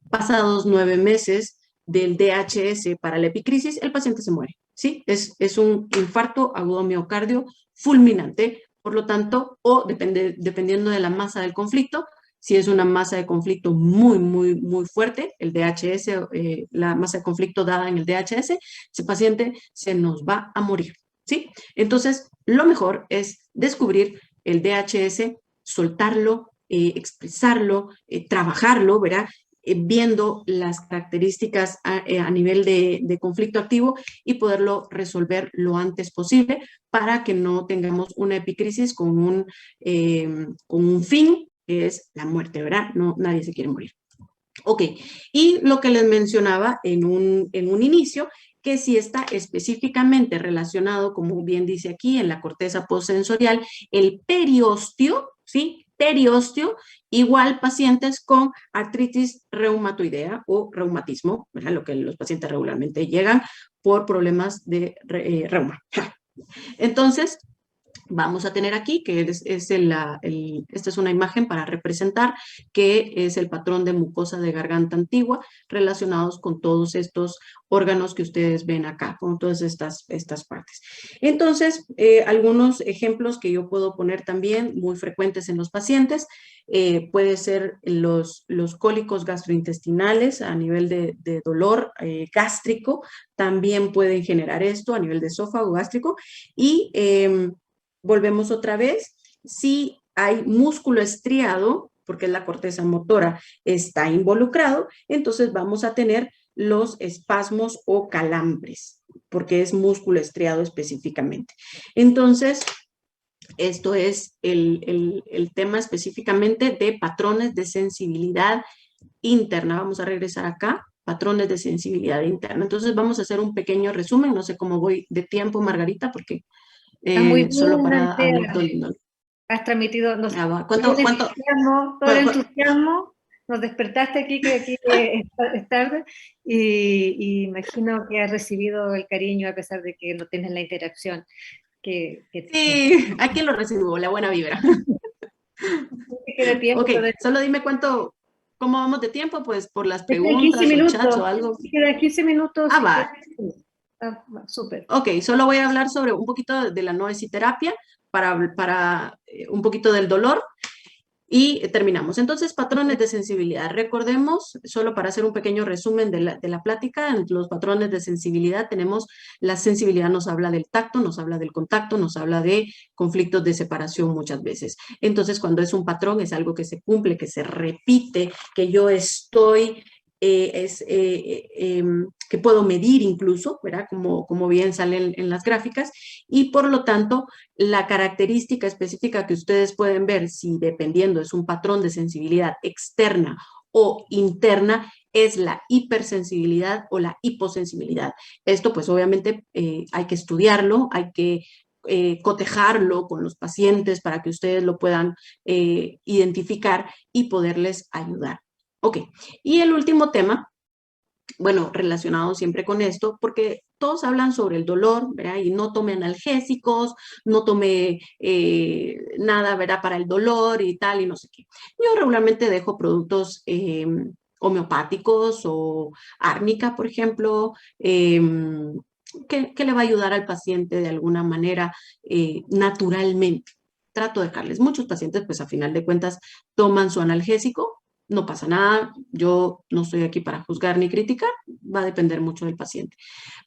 pasados 9 meses del DHS para la epicrisis, el paciente se muere. ¿sí? Es un infarto agudo miocardio fulminante, por lo tanto, o dependiendo de la masa del conflicto, si es una masa de conflicto muy, muy, muy fuerte, el DHS, la masa de conflicto dada en el DHS, ese paciente se nos va a morir, ¿sí? Entonces, lo mejor es descubrir el DHS, soltarlo, expresarlo, trabajarlo, ¿verdad? Viendo las características a nivel de conflicto activo y poderlo resolver lo antes posible para que no tengamos una epicrisis con un fin que es la muerte, ¿verdad? No, nadie se quiere morir. Ok, y lo que les mencionaba en un inicio, que si está específicamente relacionado, como bien dice aquí, en la corteza postsensorial, el periósteo, ¿sí? Periósteo, igual pacientes con artritis reumatoidea o reumatismo, ¿verdad? Lo que los pacientes regularmente llegan por problemas de reuma. Entonces, vamos a tener aquí, que esta es una imagen para representar que es el patrón de mucosa de garganta antigua relacionados con todos estos órganos que ustedes ven acá, con todas estas partes. Entonces, algunos ejemplos que yo puedo poner también muy frecuentes en los pacientes, puede ser los cólicos gastrointestinales a nivel de dolor gástrico, también pueden generar esto a nivel de esófago gástrico y volvemos otra vez, si hay músculo estriado, porque la corteza motora está involucrado, entonces vamos a tener los espasmos o calambres, porque es músculo estriado específicamente. Entonces, esto es el tema específicamente de patrones de sensibilidad interna. Vamos a regresar acá, patrones de sensibilidad interna. Entonces, vamos a hacer un pequeño resumen. No sé cómo voy de tiempo, Margarita, porque Está muy solo bien, para Andrea. anecdótico. Has transmitido ¿Cuánto, todo el entusiasmo, nos despertaste aquí, que aquí es tarde, y imagino que has recibido el cariño a pesar de que no tienes la interacción Sí, aquí lo recibo, la buena vibra. que quede tiempo. Ok, solo dime cómo vamos de tiempo, pues por las Te quedan 15 preguntas o chats o minutos, algo. te quedan 15 minutos, Ah, si va. quieres. Ah, súper. Ok, solo voy a hablar sobre un poquito de la noesiterapia para un poquito del dolor. Y terminamos. Entonces, patrones de sensibilidad. Recordemos, solo para hacer un pequeño resumen de la plática, en los patrones de sensibilidad tenemos, la sensibilidad nos habla del tacto, nos habla del contacto, nos habla de conflictos de separación muchas veces. Entonces, cuando es un patrón, es algo que se cumple, que se repite, que yo estoy que puedo medir incluso, ¿verdad? Como bien sale en las gráficas, y por lo tanto, la característica específica que ustedes pueden ver, si dependiendo es un patrón de sensibilidad externa o interna, es la hipersensibilidad o la hiposensibilidad. Esto pues obviamente hay que estudiarlo, hay que cotejarlo con los pacientes para que ustedes lo puedan identificar y poderles ayudar. Ok, y el último tema, bueno, relacionado siempre con esto, porque todos hablan sobre el dolor, ¿verdad? Y no tome analgésicos, no tome nada, ¿verdad? Para el dolor y tal, y no sé qué. Yo regularmente dejo productos homeopáticos o árnica, por ejemplo, que le va a ayudar al paciente de alguna manera naturalmente. Trato de dejarles. Muchos pacientes, pues a final de cuentas, toman su analgésico, no pasa nada, yo no estoy aquí para juzgar ni criticar, va a depender mucho del paciente.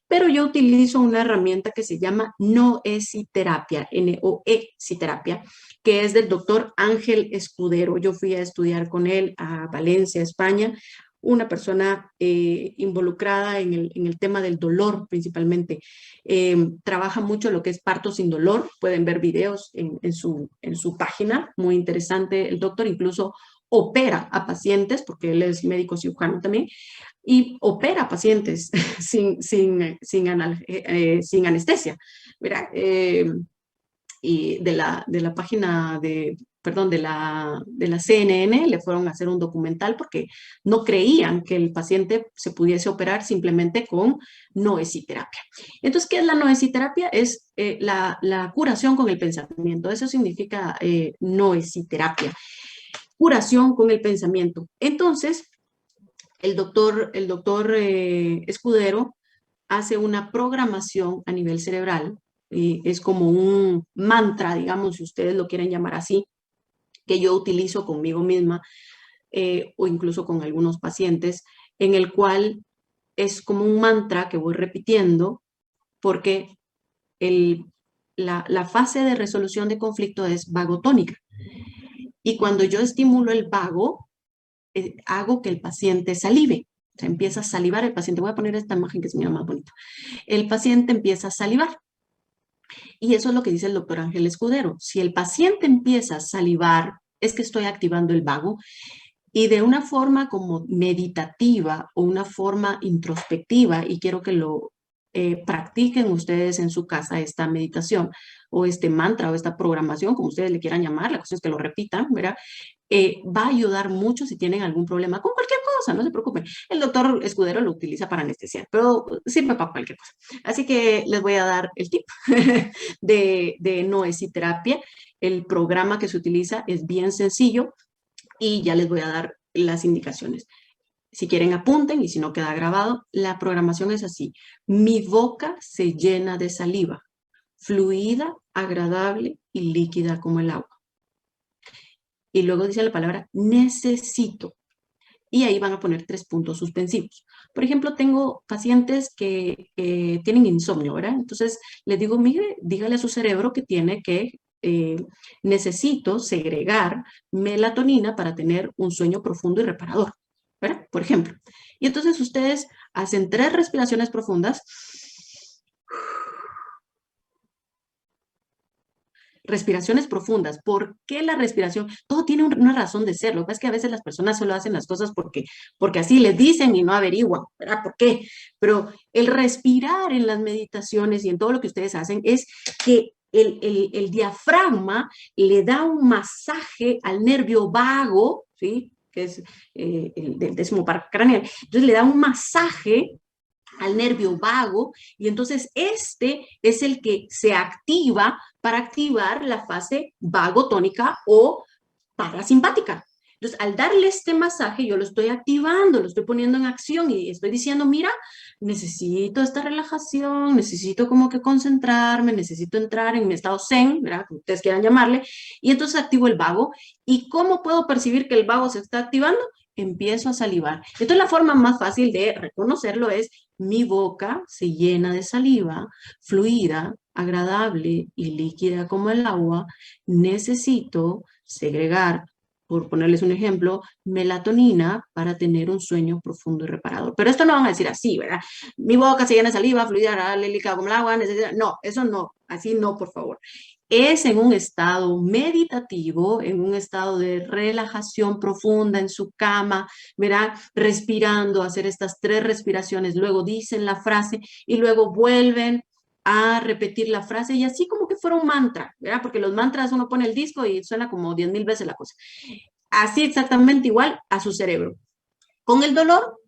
Pero yo utilizo una herramienta que se llama noesiterapia, N-O-E-siterapia, que es del doctor Ángel Escudero. Yo fui a estudiar con él a Valencia, España, una persona involucrada en el tema del dolor principalmente. Trabaja mucho lo que es parto sin dolor, pueden ver videos en su página, muy interesante el doctor, incluso opera a pacientes, porque él es médico cirujano también, y opera a pacientes sin anestesia. Mira, y de la página perdón, de la CNN le fueron a hacer un documental porque no creían que el paciente se pudiese operar simplemente con noesiterapia. Entonces, ¿qué es la noesiterapia? Es la curación con el pensamiento. Eso significa noesiterapia. Curación con el pensamiento. Entonces, el doctor Escudero hace una programación a nivel cerebral, es como un mantra, digamos, si ustedes lo quieren llamar así, que yo utilizo conmigo misma o incluso con algunos pacientes, en el cual es como un mantra que voy repitiendo porque la fase de resolución de conflicto es vagotónica. Y cuando yo estimulo el vago, hago que el paciente salive. O sea, empieza a salivar el paciente. Voy a poner esta imagen que se mira más bonita. El paciente empieza a salivar. Y eso es lo que dice el doctor Ángel Escudero. Si el paciente empieza a salivar, es que estoy activando el vago. Y de una forma como meditativa o una forma introspectiva, y quiero que lo practiquen ustedes en su casa, esta meditación o este mantra o esta programación, como ustedes le quieran llamar, la cuestión es que lo repitan, ¿verdad? Va a ayudar mucho si tienen algún problema con cualquier cosa, no se preocupen. El doctor Escudero lo utiliza para anestesiar, pero sirve para cualquier cosa. Así que les voy a dar el tip de noesiterapia. El programa que se utiliza es bien sencillo y ya les voy a dar las indicaciones. Si quieren apunten y si no queda grabado, la programación es así. Mi boca se llena de saliva, fluida, agradable y líquida como el agua. Y luego dice la palabra necesito. Y ahí van a poner 3 puntos suspensivos. Por ejemplo, tengo pacientes que tienen insomnio, ¿verdad? Entonces les digo, mire, dígale a su cerebro que tiene que necesito segregar melatonina para tener un sueño profundo y reparador, ¿verdad? Por ejemplo. Y entonces ustedes hacen 3 respiraciones profundas. Respiraciones profundas. ¿Por qué la respiración? Todo tiene una razón de ser. Lo que pasa es que a veces las personas solo hacen las cosas porque así les dicen y no averiguan, ¿verdad? ¿Por qué? Pero el respirar en las meditaciones y en todo lo que ustedes hacen es que el diafragma le da un masaje al nervio vago, ¿sí? Que es el del 10º par craneal. Entonces le da un masaje al nervio vago y entonces este es el que se activa para activar la fase vagotónica o parasimpática. Entonces, al darle este masaje, yo lo estoy activando, lo estoy poniendo en acción y estoy diciendo, mira, necesito esta relajación, necesito como que concentrarme, necesito entrar en mi estado zen, ¿verdad? Como ustedes quieran llamarle, y entonces activo el vago. ¿Y cómo puedo percibir que el vago se está activando? Empiezo a salivar. Entonces, la forma más fácil de reconocerlo es mi boca se llena de saliva, fluida, agradable y líquida como el agua. Necesito segregar, por ponerles un ejemplo, melatonina para tener un sueño profundo y reparador. Pero esto no van a decir así, ¿verdad? Mi boca se llena de saliva, fluida, agradable, líquida como el agua. No, eso no, así no, por favor. Es en un estado meditativo, en un estado de relajación profunda en su cama, ¿verdad? Respirando, hacer estas 3 respiraciones, luego dicen la frase y luego vuelven a repetir la frase y así como que fuera un mantra, ¿verdad? Porque los mantras uno pone el disco y suena como 10,000 veces la cosa. Así exactamente igual a su cerebro. Con el dolor,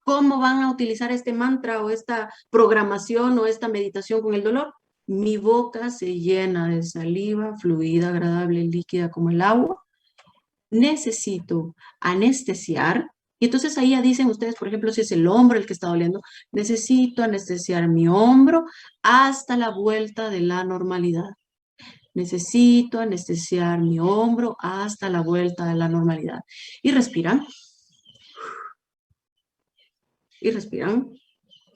¿cómo van a utilizar este mantra o esta programación o esta meditación con el dolor? Mi boca se llena de saliva, fluida, agradable, líquida como el agua. Necesito anestesiar. Y entonces ahí ya dicen ustedes, por ejemplo, si es el hombro el que está doliendo, necesito anestesiar mi hombro hasta la vuelta de la normalidad. Necesito anestesiar mi hombro hasta la vuelta de la normalidad. Y respiran. Y respiran.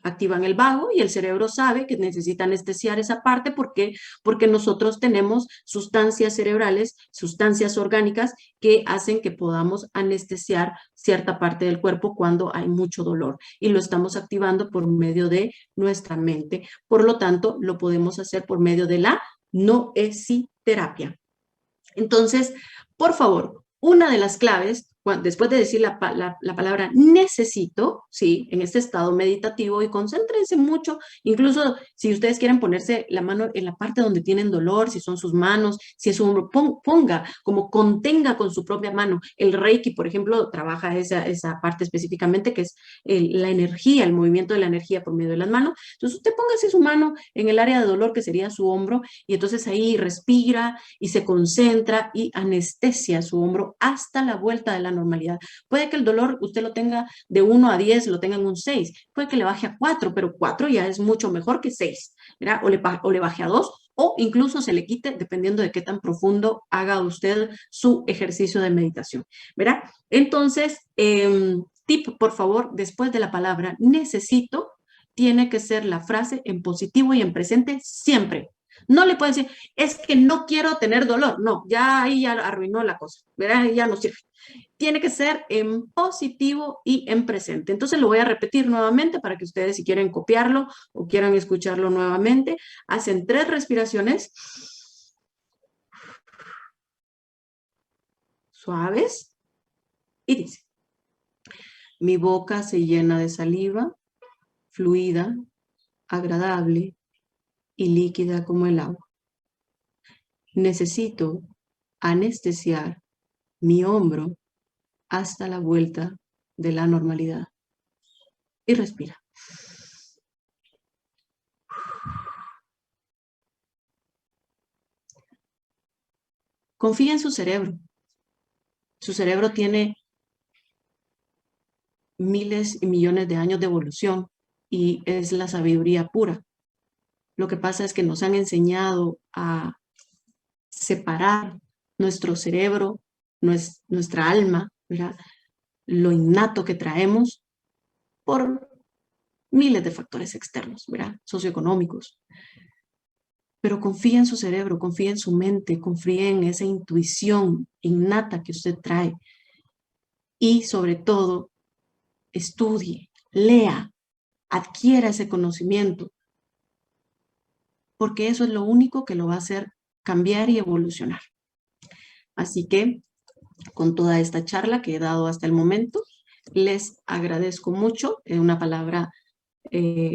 Activan el vago y el cerebro sabe que necesita anestesiar esa parte porque nosotros tenemos sustancias cerebrales, sustancias orgánicas que hacen que podamos anestesiar cierta parte del cuerpo cuando hay mucho dolor y lo estamos activando por medio de nuestra mente. Por lo tanto, lo podemos hacer por medio de la noesiterapia. Entonces, por favor, una de las claves, después de decir la palabra necesito, ¿sí? En este estado meditativo y concéntrense mucho, incluso si ustedes quieren ponerse la mano en la parte donde tienen dolor, si son sus manos, si es su hombro, ponga, como contenga con su propia mano. El Reiki, por ejemplo, trabaja esa parte específicamente que es la energía, el movimiento de la energía por medio de las manos. Entonces usted póngase su mano en el área de dolor que sería su hombro y entonces ahí respira y se concentra y anestesia su hombro hasta la vuelta de la normalidad. Puede que el dolor usted lo tenga de 1 a 10, lo tenga en un 6. Puede que le baje a 4, pero 4 ya es mucho mejor que 6, ¿verdad? O le baje a 2, o incluso se le quite dependiendo de qué tan profundo haga usted su ejercicio de meditación, ¿verdad? Entonces, tip, por favor, después de la palabra necesito, tiene que ser la frase en positivo y en presente siempre. No le pueden decir, es que no quiero tener dolor. No, ya ahí ya arruinó la cosa, ¿verdad? Ya no sirve. Tiene que ser en positivo y en presente. Entonces lo voy a repetir nuevamente para que ustedes, si quieren copiarlo o quieran escucharlo nuevamente, hacen 3 respiraciones suaves y dice, mi boca se llena de saliva, fluida, agradable y líquida como el agua. Necesito anestesiar mi hombro hasta la vuelta de la normalidad. Y respira. Confía en su cerebro. Su cerebro tiene miles y millones de años de evolución y es la sabiduría pura. Lo que pasa es que nos han enseñado a separar nuestro cerebro, nuestra alma, ¿verdad? Lo innato que traemos por miles de factores externos, ¿verdad? Socioeconómicos. Pero confía en su cerebro, confía en su mente, confía en esa intuición innata que usted trae. Y sobre todo, estudie, lea, adquiera ese conocimiento, porque eso es lo único que lo va a hacer cambiar y evolucionar. Así que, con toda esta charla que he dado hasta el momento, les agradezco mucho. Una palabra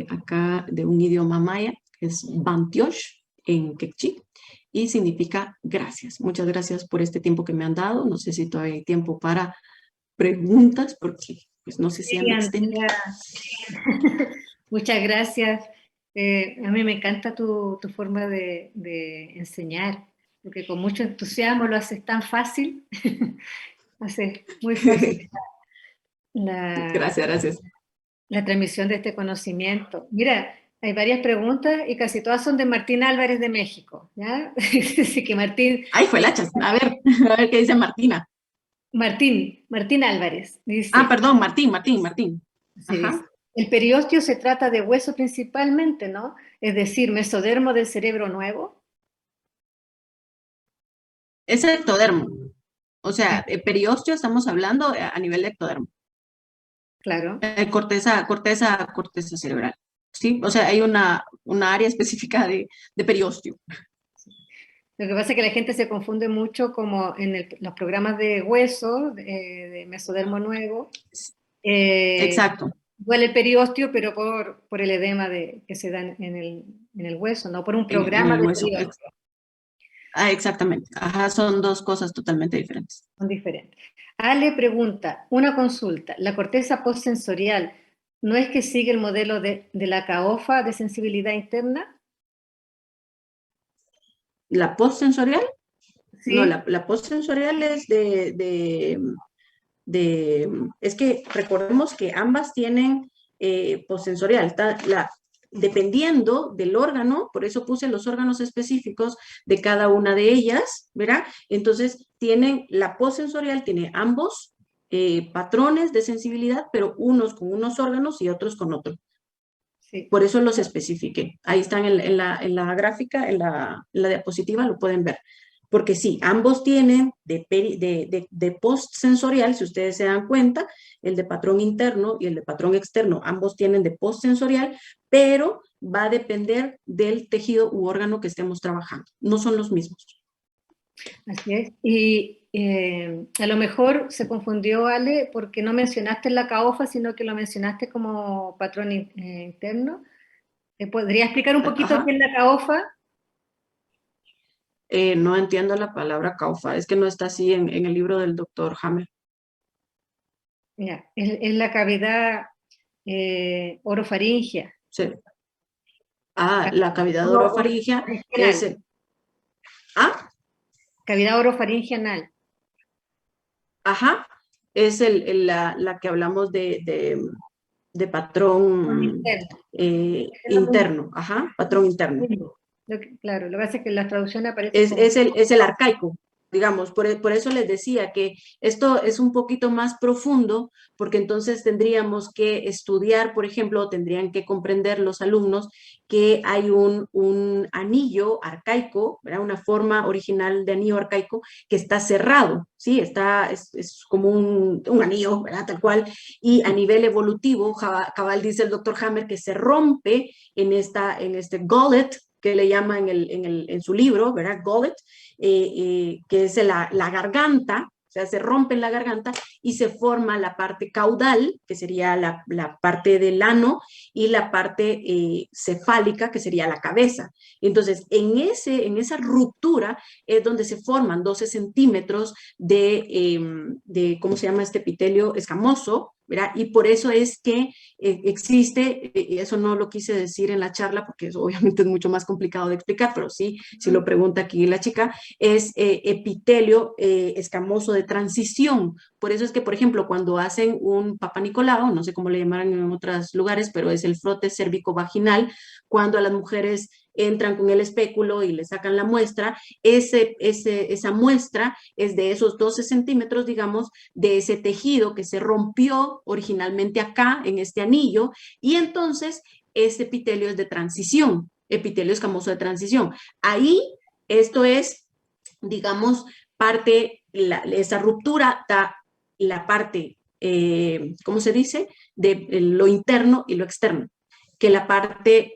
acá de un idioma maya, que es Bantiosh en quechí, y significa gracias. Muchas gracias por este tiempo que me han dado. No sé si todavía hay tiempo para preguntas, porque pues no sé si ya me extendí. Muchas gracias. A mí me encanta tu forma de enseñar, porque con mucho entusiasmo lo haces tan fácil. Haces muy fácil Gracias. la transmisión de este conocimiento. Mira, hay varias preguntas y casi todas son de Martín Álvarez de México, ¿ya? Así que Martín... Ay, fue lachas. A ver qué dice Martina. Martín Álvarez Ah, dice... perdón, Martín. Sí, dice, Ajá. el periósteo se trata de hueso principalmente, ¿no? Es decir, mesodermo del cerebro nuevo. Es el ectodermo. O sea, el periósteo estamos hablando a nivel de ectodermo. Claro. Corteza cerebral. ¿Sí? O sea, hay una área específica de periósteo. Lo que pasa es que la gente se confunde mucho como en los programas de hueso, de mesodermo nuevo. Exacto. Duele el periósteo, pero por el edema que se da en el hueso, no por un En programa el de hueso. periósteo. Exactamente. Ajá, son 2 cosas totalmente diferentes. Son diferentes. Ale pregunta, una consulta, ¿la corteza postsensorial no es que sigue el modelo de la CAOFA de sensibilidad interna? ¿La postsensorial? No, Sí, la postsensorial es es que recordemos que ambas tienen postsensorial. Dependiendo del órgano, por eso puse los órganos específicos de cada una de ellas, ¿verdad? Entonces, la postsensorial tiene ambos patrones de sensibilidad, pero unos con unos órganos y otros con otros. sí. Por eso los especifiqué. Ahí están en la gráfica, en la diapositiva, lo pueden ver. Porque sí, ambos tienen de postsensorial, si ustedes se dan cuenta, el de patrón interno y el de patrón externo, ambos tienen de postsensorial, pero va a depender del tejido u órgano que estemos trabajando. No son los mismos. Así es. Y a lo mejor se confundió, Ale, porque no mencionaste la CAOFA, sino que lo mencionaste como patrón interno. ¿Podría explicar un poquito Ajá. qué es la CAOFA? No entiendo la palabra caufa, es que no está así en el libro del doctor Hammer. Ya, es la cavidad orofaringea. Sí. La cavidad orofaringea, Orofaringea que es anal. Ah, Cavidad orofaringea anal. ajá. es la que hablamos de patrón interno, ajá, patrón interno. Claro, lo que pasa es que en la traducción aparece Es, como... es el arcaico, digamos, por eso les decía que esto es un poquito más profundo, porque entonces tendríamos que estudiar, por ejemplo, tendrían que comprender los alumnos que hay un anillo arcaico, ¿verdad? Una forma original de anillo arcaico que está cerrado, ¿sí? Es como un anillo, ¿verdad? Tal cual, y a nivel evolutivo, cabal dice el doctor Hammer que se rompe en este gullet, que le llama en su libro, ¿verdad? Gullet, que es la garganta, o sea, se rompe en la garganta y se forma la parte caudal, que sería la parte del ano, y la parte cefálica, que sería la cabeza. Entonces, en esa ruptura es donde se forman 12 centímetros ¿cómo se llama este epitelio escamoso? ¿Verdad? Y por eso es que existe, eso no lo quise decir en la charla porque eso obviamente es mucho más complicado de explicar, pero sí, si lo pregunta aquí la chica, es epitelio escamoso de transición. Por eso es que, por ejemplo, cuando hacen un Papa Nicolau, no sé cómo le llamarán en otros lugares, pero es el frote cérvico-vaginal, cuando a las mujeres entran con el espéculo y le sacan la muestra, esa muestra es de esos 12 centímetros, digamos, de ese tejido que se rompió originalmente acá, en este anillo, y entonces este epitelio es de transición, epitelio escamoso de transición. Ahí, esto es, digamos, esa ruptura da la parte, ¿cómo se dice?, de lo interno y lo externo, que la parte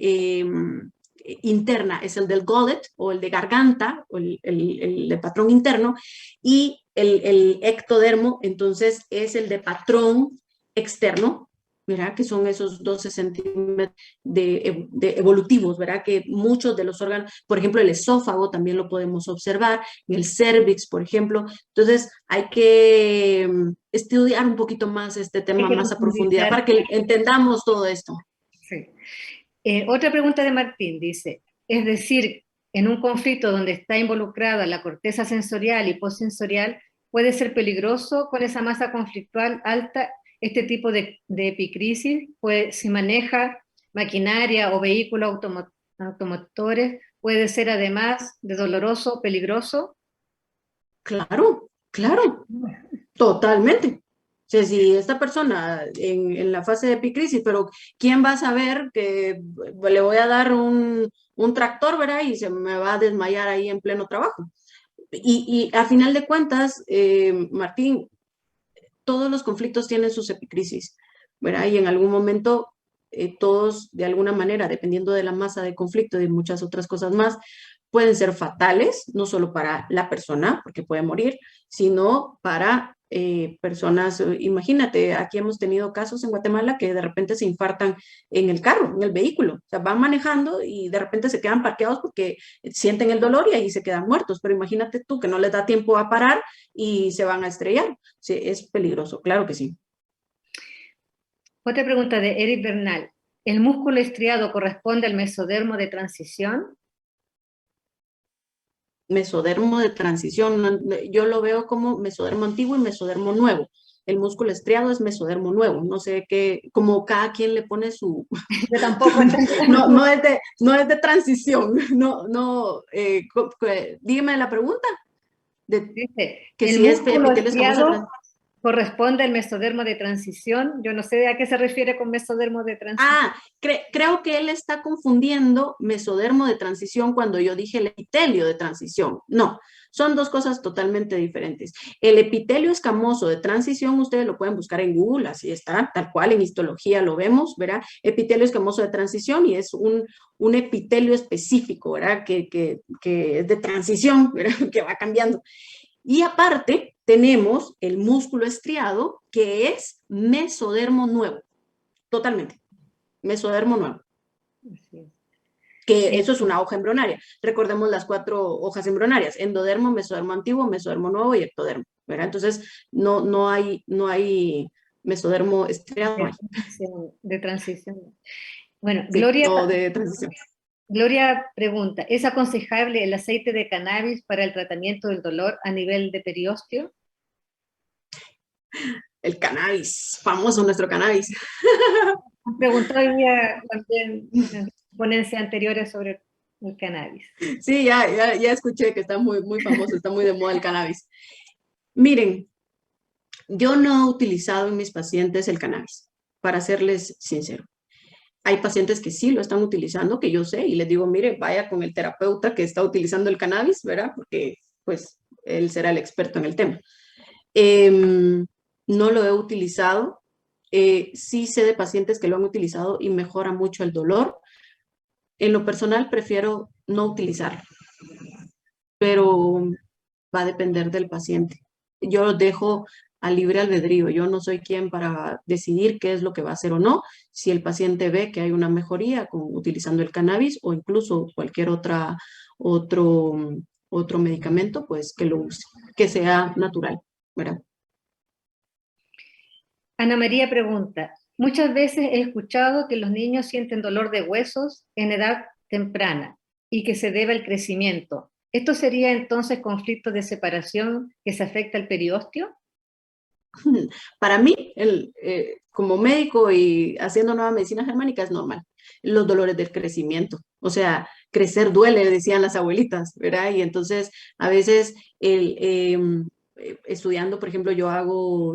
interna es el del gullet o el de garganta o el de patrón interno, y el ectodermo entonces es el de patrón externo, ¿verdad? Que son esos 12 centímetros de evolutivos, ¿verdad? Que muchos de los órganos, por ejemplo, el esófago también lo podemos observar, el cervix, por ejemplo. Entonces, hay que estudiar un poquito más este tema más a profundidad para que entendamos todo esto. Sí. Otra pregunta de Martín dice, es decir, en un conflicto donde está involucrada la corteza sensorial y postsensorial, ¿puede ser peligroso con esa masa conflictual alta este tipo de epicrisis? Pues si maneja maquinaria o vehículos automotores, puede ser además de doloroso, peligroso. Claro, claro, totalmente. O sea, si esta persona en la fase de epicrisis, pero ¿quién va a saber que le voy a dar un tractor, ¿verdad? Y se me va a desmayar ahí en pleno trabajo. Y a final de cuentas, Martín, todos los conflictos tienen sus epicrisis, ¿verdad? Y en algún momento todos, de alguna manera, dependiendo de la masa de conflicto y de muchas otras cosas más, pueden ser fatales, no solo para la persona, porque puede morir, sino para personas, imagínate, aquí hemos tenido casos en Guatemala que de repente se infartan en el carro, en el vehículo, o sea, van manejando y de repente se quedan parqueados porque sienten el dolor y ahí se quedan muertos, pero imagínate tú que no les da tiempo a parar y se van a estrellar. Sí, es peligroso, claro que sí. Otra pregunta de Eric Bernal. ¿El músculo estriado corresponde al mesodermo de transición? Mesodermo de transición, yo lo veo como mesodermo antiguo y mesodermo nuevo. El músculo estriado es mesodermo nuevo, no sé qué, como cada quien le pone su... Yo tampoco. no es de transición, dígame la pregunta. Dice, Que el si es músculo epitelio escamoso de estriado corresponde al mesodermo de transición. Yo no sé a qué se refiere con mesodermo de transición. Creo que él está confundiendo mesodermo de transición cuando yo dije el epitelio de transición. No, son dos cosas totalmente diferentes. El epitelio escamoso de transición, ustedes lo pueden buscar en Google, así está, tal cual, en histología lo vemos, ¿verdad? Epitelio escamoso de transición y es un epitelio específico, ¿verdad? Que es de transición, ¿verdad? Que va cambiando. Y aparte, tenemos el músculo estriado, que es mesodermo nuevo, totalmente. Mesodermo nuevo. Que eso es una hoja embrionaria. Recordemos las 4 hojas embrionarias: endodermo, mesodermo antiguo, mesodermo nuevo y ectodermo, ¿verdad? Entonces, no hay mesodermo estriado. De transición. Bueno, Sí, o de transición. Gloria pregunta, ¿es aconsejable el aceite de cannabis para el tratamiento del dolor a nivel de periósteo? El cannabis, famoso nuestro cannabis. Han preguntado hoy día también en ponencias anteriores sobre el cannabis. Sí, ya escuché que está muy famoso, está muy de moda el cannabis. Miren, yo no he utilizado en mis pacientes el cannabis, para serles sincero. Hay pacientes que sí lo están utilizando, que yo sé, y les digo, mire, vaya con el terapeuta que está utilizando el cannabis, ¿verdad? Porque, pues, él será el experto en el tema. No lo he utilizado. Sí sé de pacientes que lo han utilizado y mejora mucho el dolor. En lo personal, prefiero no utilizarlo, pero va a depender del paciente. Yo lo dejo a libre albedrío. Yo no soy quien para decidir qué es lo que va a hacer o no. Si el paciente ve que hay una mejoría utilizando el cannabis o incluso cualquier otro, otro medicamento, pues que lo use, que sea natural, ¿verdad? Ana María pregunta, muchas veces he escuchado que los niños sienten dolor de huesos en edad temprana y que se debe al crecimiento. ¿Esto sería entonces conflicto de separación que se afecta al periósteo? Para mí, como médico y haciendo nueva medicina germánica, es normal. Los dolores del crecimiento. O sea, crecer duele, decían las abuelitas, ¿verdad? Y entonces, a veces, estudiando, por ejemplo, yo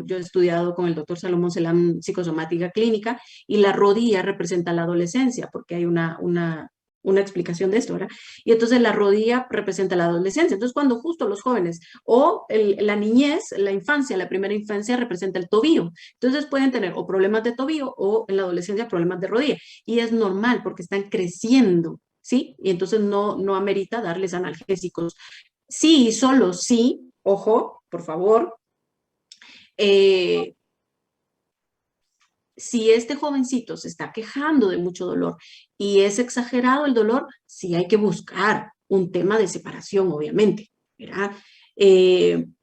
he estudiado con el doctor Salomón Selam psicosomática clínica y la rodilla representa la adolescencia, porque hay una explicación de esto, ¿verdad? Y entonces la rodilla representa la adolescencia. Entonces, cuando justo los jóvenes o la niñez, la infancia, la primera infancia representa el tobillo. Entonces pueden tener o problemas de tobillo o en la adolescencia problemas de rodilla. Y es normal porque están creciendo, ¿sí? Y entonces no amerita darles analgésicos. Sí, solo sí, ojo, por favor, eh, si este jovencito se está quejando de mucho dolor y es exagerado el dolor, sí hay que buscar un tema de separación, obviamente, ¿verdad?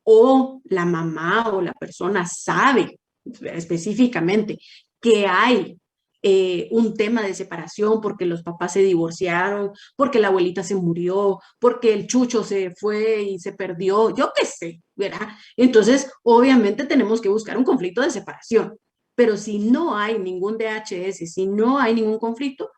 O la mamá o la persona sabe específicamente que hay un tema de separación porque los papás se divorciaron, porque la abuelita se murió, porque el chucho se fue y se perdió, yo qué sé, ¿verdad? Entonces, obviamente tenemos que buscar un conflicto de separación. Pero si no hay ningún DHS, si no hay ningún conflicto,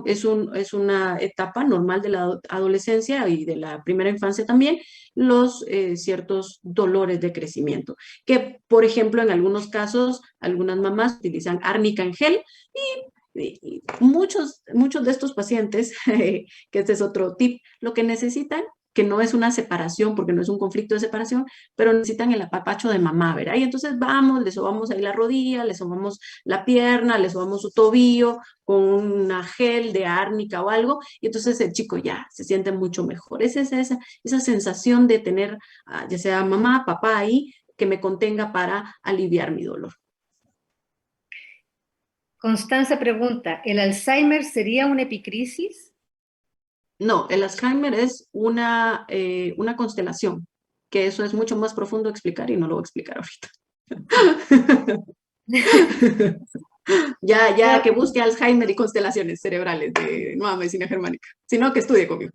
es una etapa normal de la adolescencia y de la primera infancia también, los ciertos dolores de crecimiento. Que, por ejemplo, en algunos casos, algunas mamás utilizan árnica en gel y muchos de estos pacientes, que este es otro tip, lo que necesitan que no es una separación, porque no es un conflicto de separación, pero necesitan el apapacho de mamá, ¿verdad? Y entonces vamos, le sobamos ahí la rodilla, le sobamos la pierna, le sobamos su tobillo con una gel de árnica o algo, y entonces el chico ya se siente mucho mejor. Es esa sensación de tener, ya sea mamá, papá ahí, que me contenga para aliviar mi dolor. Constanza pregunta, ¿el Alzheimer sería una epicrisis? No, el Alzheimer es una constelación, que eso es mucho más profundo de explicar y no lo voy a explicar ahorita. Ya que busque Alzheimer y constelaciones cerebrales de nueva medicina germánica, sino que estudie conmigo.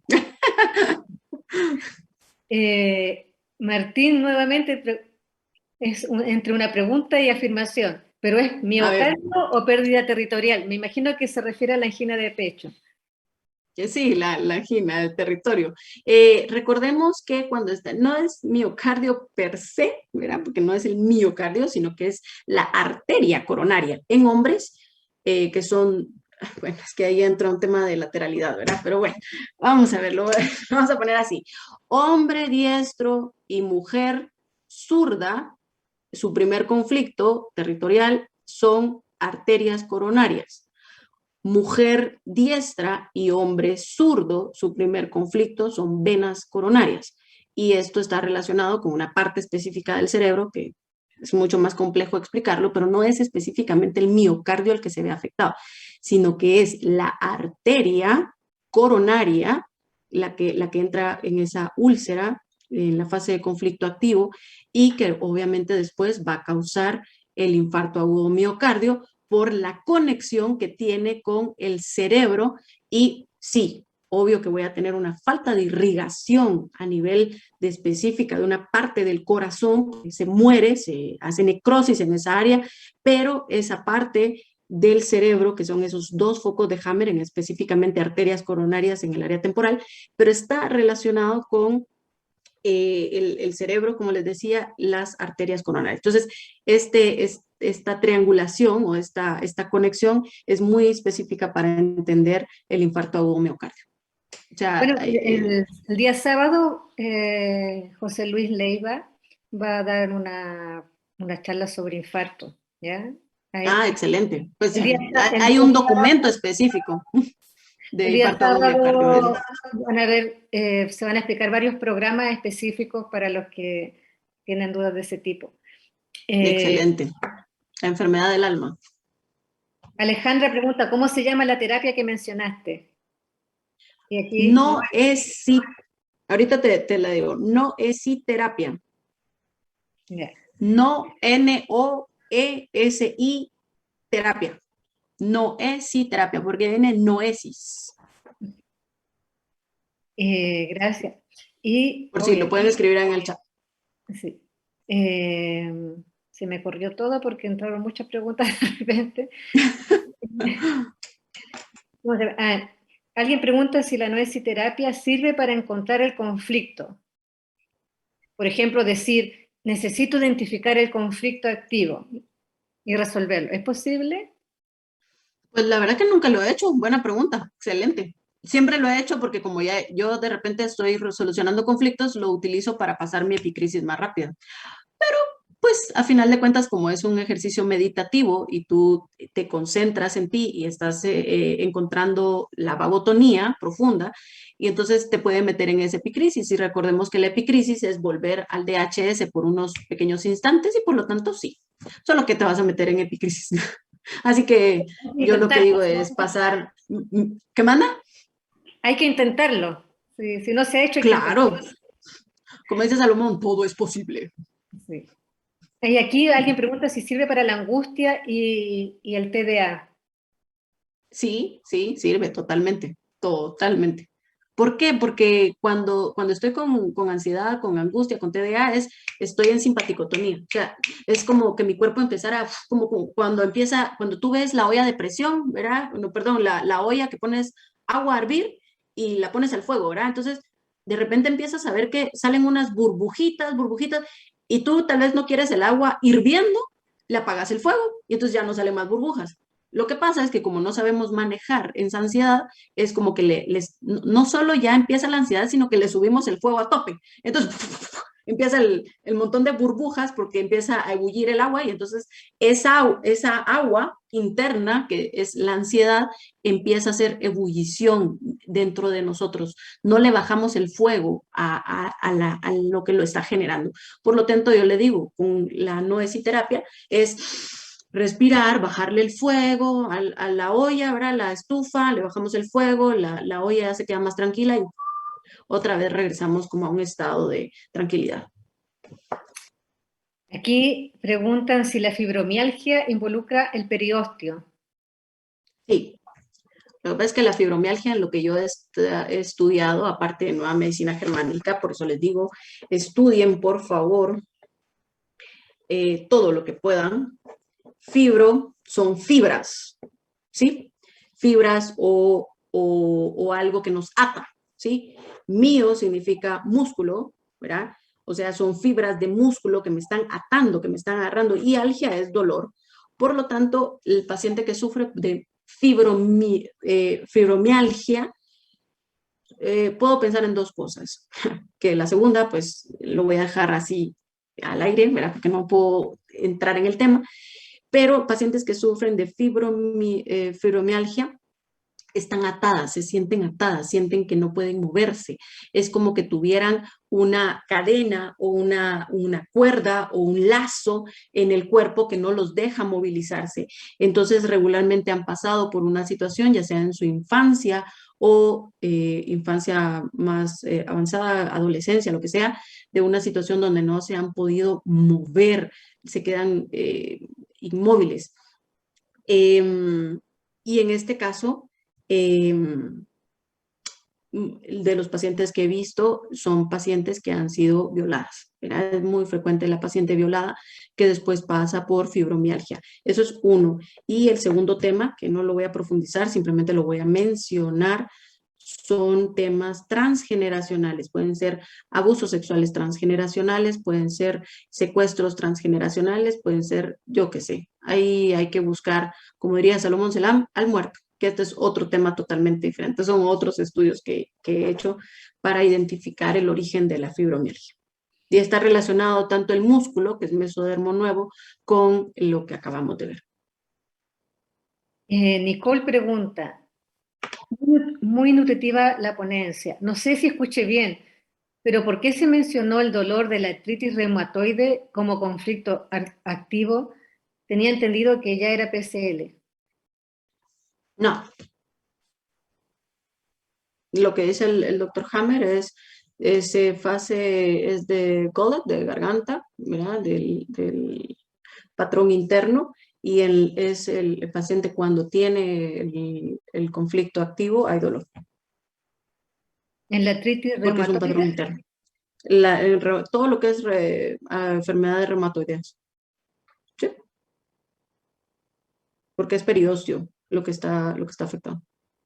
Martín nuevamente es entre una pregunta y afirmación, pero ¿es A ver, miocardio o pérdida territorial? Me imagino que se refiere a la angina de pecho. sí, la angina del territorio. Recordemos que cuando está, no es miocardio per se, ¿verdad? Porque no es el miocardio, sino que es la arteria coronaria. En hombres, que son, bueno, es que ahí entra un tema de lateralidad, ¿verdad? Pero bueno, vamos a verlo, vamos a poner así. Hombre diestro y mujer zurda, su primer conflicto territorial son arterias coronarias. Mujer diestra y hombre zurdo, su primer conflicto son venas coronarias. Y esto está relacionado con una parte específica del cerebro que es mucho más complejo explicarlo, pero no es específicamente el miocardio el que se ve afectado, sino que es la arteria coronaria la que entra en esa úlcera, en la fase de conflicto activo, y que obviamente después va a causar el infarto agudo miocardio por la conexión que tiene con el cerebro y sí, obvio que voy a tener una falta de irrigación a nivel de específica de una parte del corazón, que se muere, se hace necrosis en esa área, pero esa parte del cerebro, que son esos dos focos de Hammer, en específicamente arterias coronarias en el área temporal, pero está relacionado con el cerebro, como les decía, las arterias coronarias. Entonces, esta triangulación o esta conexión es muy específica para entender el infarto agudo miocardio. O sea, Bueno, el día sábado, José Luis Leiva va a dar una charla sobre infarto, ¿ya? excelente. Pues El día, el hay día un sábado, documento específico de el día infarto agudo miocardio. sábado van a ver, se van a explicar varios programas específicos para los que tienen dudas de ese tipo. Excelente. La enfermedad del alma. Alejandra pregunta, ¿cómo se llama la terapia que mencionaste? Y aquí, No es sí, ahorita te la digo, no es sí terapia. ya. No NOESI terapia. No es sí terapia, porque viene noesis. Gracias. Y, Por si lo pueden escribir en el chat. sí. Se me corrió todo porque entraron muchas preguntas de repente. Alguien pregunta si la noesiterapia sirve para encontrar el conflicto. Por ejemplo, decir, necesito identificar el conflicto activo y resolverlo. ¿Es posible? Pues la verdad que nunca lo he hecho. Buena pregunta. Excelente. Siempre lo he hecho porque como ya yo de repente estoy solucionando conflictos, lo utilizo para pasar mi epicrisis más rápido. Pues a final de cuentas, como es un ejercicio meditativo y tú te concentras en ti y estás encontrando la vagotonía profunda, y entonces te puede meter en esa epicrisis. Y recordemos que la epicrisis es volver al DHS por unos pequeños instantes y por lo tanto sí, solo que te vas a meter en epicrisis. Así que yo lo que digo es pasar, ¿qué manda? Hay que intentarlo. Si no se ha hecho, hay que Claro, intentarlo. como dice Salomón, todo es posible. Sí. Y aquí alguien pregunta si sirve para la angustia y el TDA. Sí, sí, sirve totalmente, totalmente. ¿Por qué? Porque cuando estoy con ansiedad, con angustia, con TDA, estoy en simpaticotonía. O sea, es como que mi cuerpo empezara, como cuando empieza, cuando tú ves la olla de presión, ¿verdad? No, perdón, la olla que pones agua a hervir y la pones al fuego, ¿verdad? Entonces, de repente empiezas a ver que salen unas burbujitas, burbujitas, y tú tal vez no quieres el agua hirviendo, le apagas el fuego y entonces ya no salen más burbujas. Lo que pasa es que como no sabemos manejar esa ansiedad, es como que no solo ya empieza la ansiedad, sino que le subimos el fuego a tope. Entonces, empieza el montón de burbujas porque empieza a ebullir el agua y entonces esa agua interna, que es la ansiedad, empieza a hacer ebullición dentro de nosotros. No le bajamos el fuego a lo que lo está generando. Por lo tanto, yo le digo, con la noesiterapia es respirar, bajarle el fuego a la olla, ¿verdad? La estufa, le bajamos el fuego, la olla se queda más tranquila y otra vez regresamos como a un estado de tranquilidad. Aquí preguntan si la fibromialgia involucra el periósteo. Sí, lo que pasa es que la fibromialgia, en lo que yo he estudiado, aparte de nueva medicina germánica, por eso les digo, estudien por favor todo lo que puedan. Fibro son fibras, ¿sí? Fibras o algo que nos ata, ¿sí? Mío significa músculo, ¿verdad? O sea, son fibras de músculo que me están atando, que me están agarrando, y algia es dolor. Por lo tanto, el paciente que sufre de fibromialgia, puedo pensar en dos cosas, que la segunda, pues, lo voy a dejar así al aire, ¿verdad? Porque no puedo entrar en el tema, pero pacientes que sufren de fibromialgia están atadas, se sienten atadas, sienten que no pueden moverse. Es como que tuvieran una cadena o una cuerda o un lazo en el cuerpo que no los deja movilizarse. Entonces, regularmente han pasado por una situación, ya sea en su infancia o infancia más avanzada, adolescencia, lo que sea, de una situación donde no se han podido mover, se quedan inmóviles. Y en este caso, de los pacientes que he visto son pacientes que han sido violadas, ¿verdad? Es muy frecuente la paciente violada que después pasa por fibromialgia. Eso es uno. Y el segundo tema, que no lo voy a profundizar, simplemente lo voy a mencionar, son temas transgeneracionales. Pueden ser abusos sexuales transgeneracionales, pueden ser secuestros transgeneracionales, pueden ser, yo qué sé. Ahí hay que buscar, como diría Salomón Selam, al muerto, que este es otro tema totalmente diferente. Son otros estudios que he hecho para identificar el origen de la fibromialgia. Y está relacionado tanto el músculo, que es mesodermo nuevo, con lo que acabamos de ver. Nicole pregunta, muy nutritiva la ponencia. No sé si escuché bien, pero ¿por qué se mencionó el dolor de la artritis reumatoide como conflicto activo? Tenía entendido que ya era PCL. No, lo que dice el doctor Hammer es ese fase es de gullet, de garganta, ¿verdad? Del patrón interno, y es el paciente cuando tiene el conflicto activo, hay dolor, En la artritis porque es un patrón reumatoide, interno. Todo lo que es enfermedades reumatoideas, ¿sí? Porque es periostio lo que está afectado.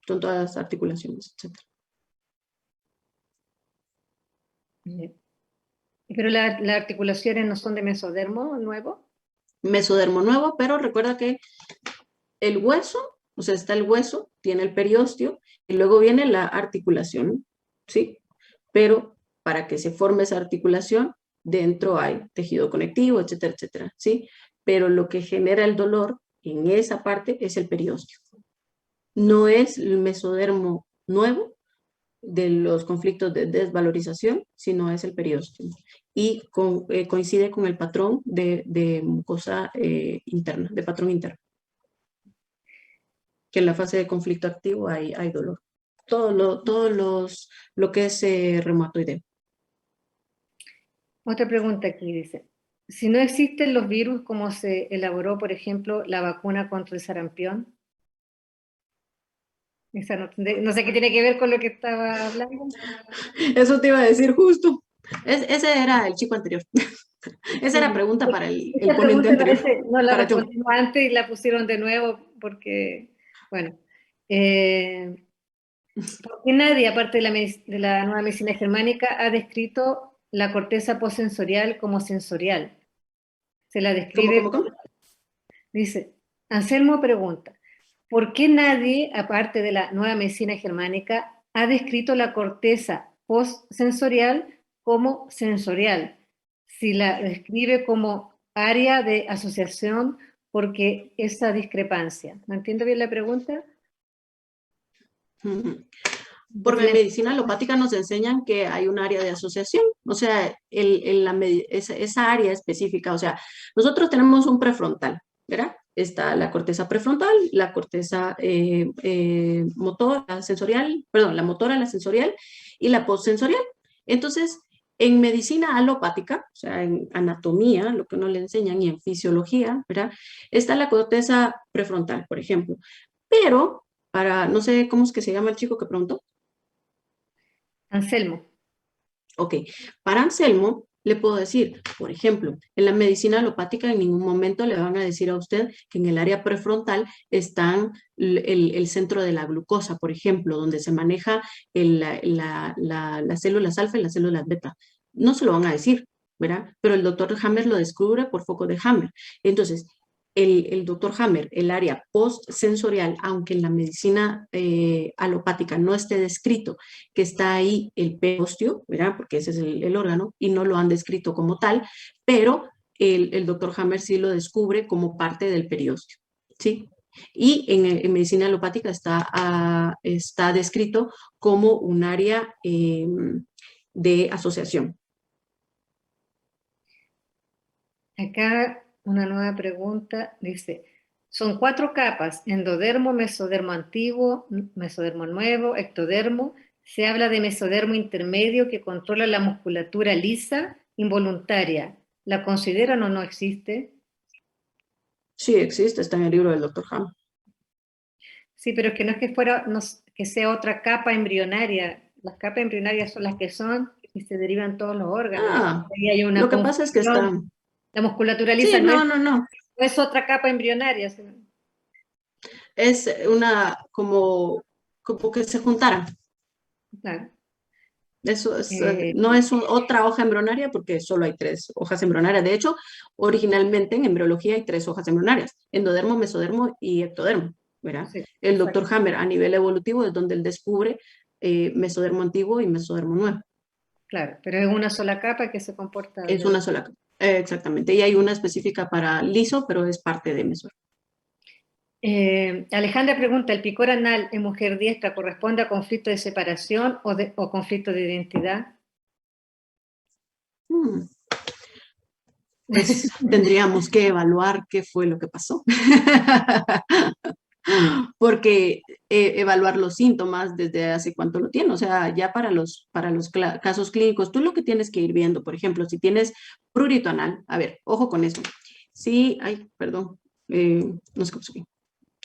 Son todas las articulaciones, etc. pero las articulaciones no son de mesodermo nuevo. Mesodermo nuevo, pero recuerda que el hueso, o sea, está el hueso, tiene el periostio, y luego viene la articulación, ¿sí? Pero para que se forme esa articulación, dentro hay tejido conectivo, etcétera, etcétera, ¿sí? Pero lo que genera el dolor en esa parte es el periostio. No es el mesodermo nuevo de los conflictos de desvalorización, sino es el periostio. Y coincide con el patrón de mucosa interna, de patrón interno. Que en la fase de conflicto activo hay dolor. Lo que es reumatoide. Otra pregunta aquí dice, si no existen los virus, ¿cómo se elaboró, por ejemplo, la vacuna contra el sarampión? Esa no sé qué tiene que ver con lo que estaba hablando. Eso te iba a decir justo. Ese era el chico anterior. Esa era Sí. pregunta para el Esta ponente pregunta anterior, parece, no la para John. respondimos antes y la pusieron de nuevo porque, bueno, eh, ¿por qué nadie, aparte de de la nueva medicina germánica, ha descrito la corteza postsensorial como sensorial? Se la ¿Cómo, describe, cómo, cómo? dice, Anselmo pregunta, ¿por qué nadie, aparte de la nueva medicina germánica, ha descrito la corteza postsensorial como sensorial? Si la describe como área de asociación, porque esa discrepancia. ¿No entiendo bien la pregunta? Porque Entonces, en medicina alopática nos enseñan que hay un área de asociación, o sea, esa área específica, o sea, nosotros tenemos un prefrontal, ¿verdad? Está la corteza prefrontal, la corteza motora, sensorial, perdón, la motora, la sensorial y la postsensorial. Entonces, en medicina alopática, o sea, en anatomía, lo que no le enseñan, y en fisiología, ¿verdad? Está la corteza prefrontal, por ejemplo. Pero, no sé cómo es que se llama el chico que preguntó. Anselmo. Ok, para Anselmo le puedo decir, por ejemplo, en la medicina alopática en ningún momento le van a decir a usted que en el área prefrontal está el centro de la glucosa, por ejemplo, donde se maneja las células alfa y las células beta. No se lo van a decir, ¿verdad? Pero el doctor Hammer lo descubre por foco de Hammer. Entonces, el doctor Hammer, el área postsensorial, aunque en la medicina alopática no esté descrito que está ahí el periostio, ¿verdad? Porque ese es el órgano, y no lo han descrito como tal, pero el doctor Hammer sí lo descubre como parte del periostio, ¿sí? Y en medicina alopática está descrito como un área de asociación. Acá una nueva pregunta dice, son 4 capas, endodermo, mesodermo antiguo, mesodermo nuevo, ectodermo. Se habla de mesodermo intermedio que controla la musculatura lisa involuntaria. ¿La consideran o no existe? Sí, existe, está en el libro del doctor Hammer. Sí, pero es que no es que fuera, que sea otra capa embrionaria. las capas embrionarias son las que son y se derivan todos los órganos. Ah, Ahí hay una lo que pasa es que está... confusión. La musculatura lisa Sí, no. no es otra capa embrionaria. Es una como que se juntaran. Claro. Eso es, Eh, no es otra hoja embrionaria porque solo hay 3 hojas embrionarias. De hecho, originalmente en embriología hay 3 hojas embrionarias: endodermo, mesodermo y ectodermo, ¿verdad? sí, El exacto. doctor Hammer a nivel evolutivo es donde él descubre mesodermo antiguo y mesodermo nuevo. Claro, pero es una sola capa que se comporta Es de... una sola, exactamente. Y hay una específica para liso, pero es parte de mesodermo. Alejandra pregunta, ¿el picor anal en mujer diestra corresponde a conflicto de separación o conflicto de identidad? Hmm. Pues tendríamos que evaluar qué fue lo que pasó. Porque evaluar los síntomas desde hace cuánto lo tiene, o sea, ya para los casos clínicos, tú lo que tienes que ir viendo, por ejemplo, si tienes prurito anal, a ver, ojo con eso. Sí, ay, perdón, no sé cómo se ve.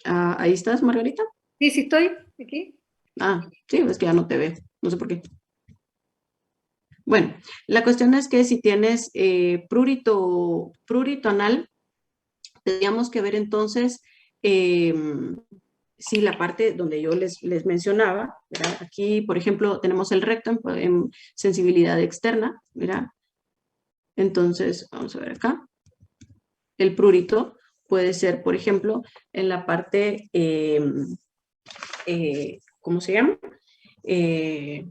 Ah, ahí estás, Margarita. Sí, sí estoy aquí. Sí, es que ya no te veo, no sé por qué. Bueno, la cuestión es que si tienes prurito anal, tendríamos que ver entonces si la parte donde yo les mencionaba, ¿verdad? Aquí, por ejemplo, tenemos el recto en sensibilidad externa, ¿verdad? Entonces, vamos a ver acá. El prurito puede ser, por ejemplo, en la parte, ¿cómo se llama? Eh,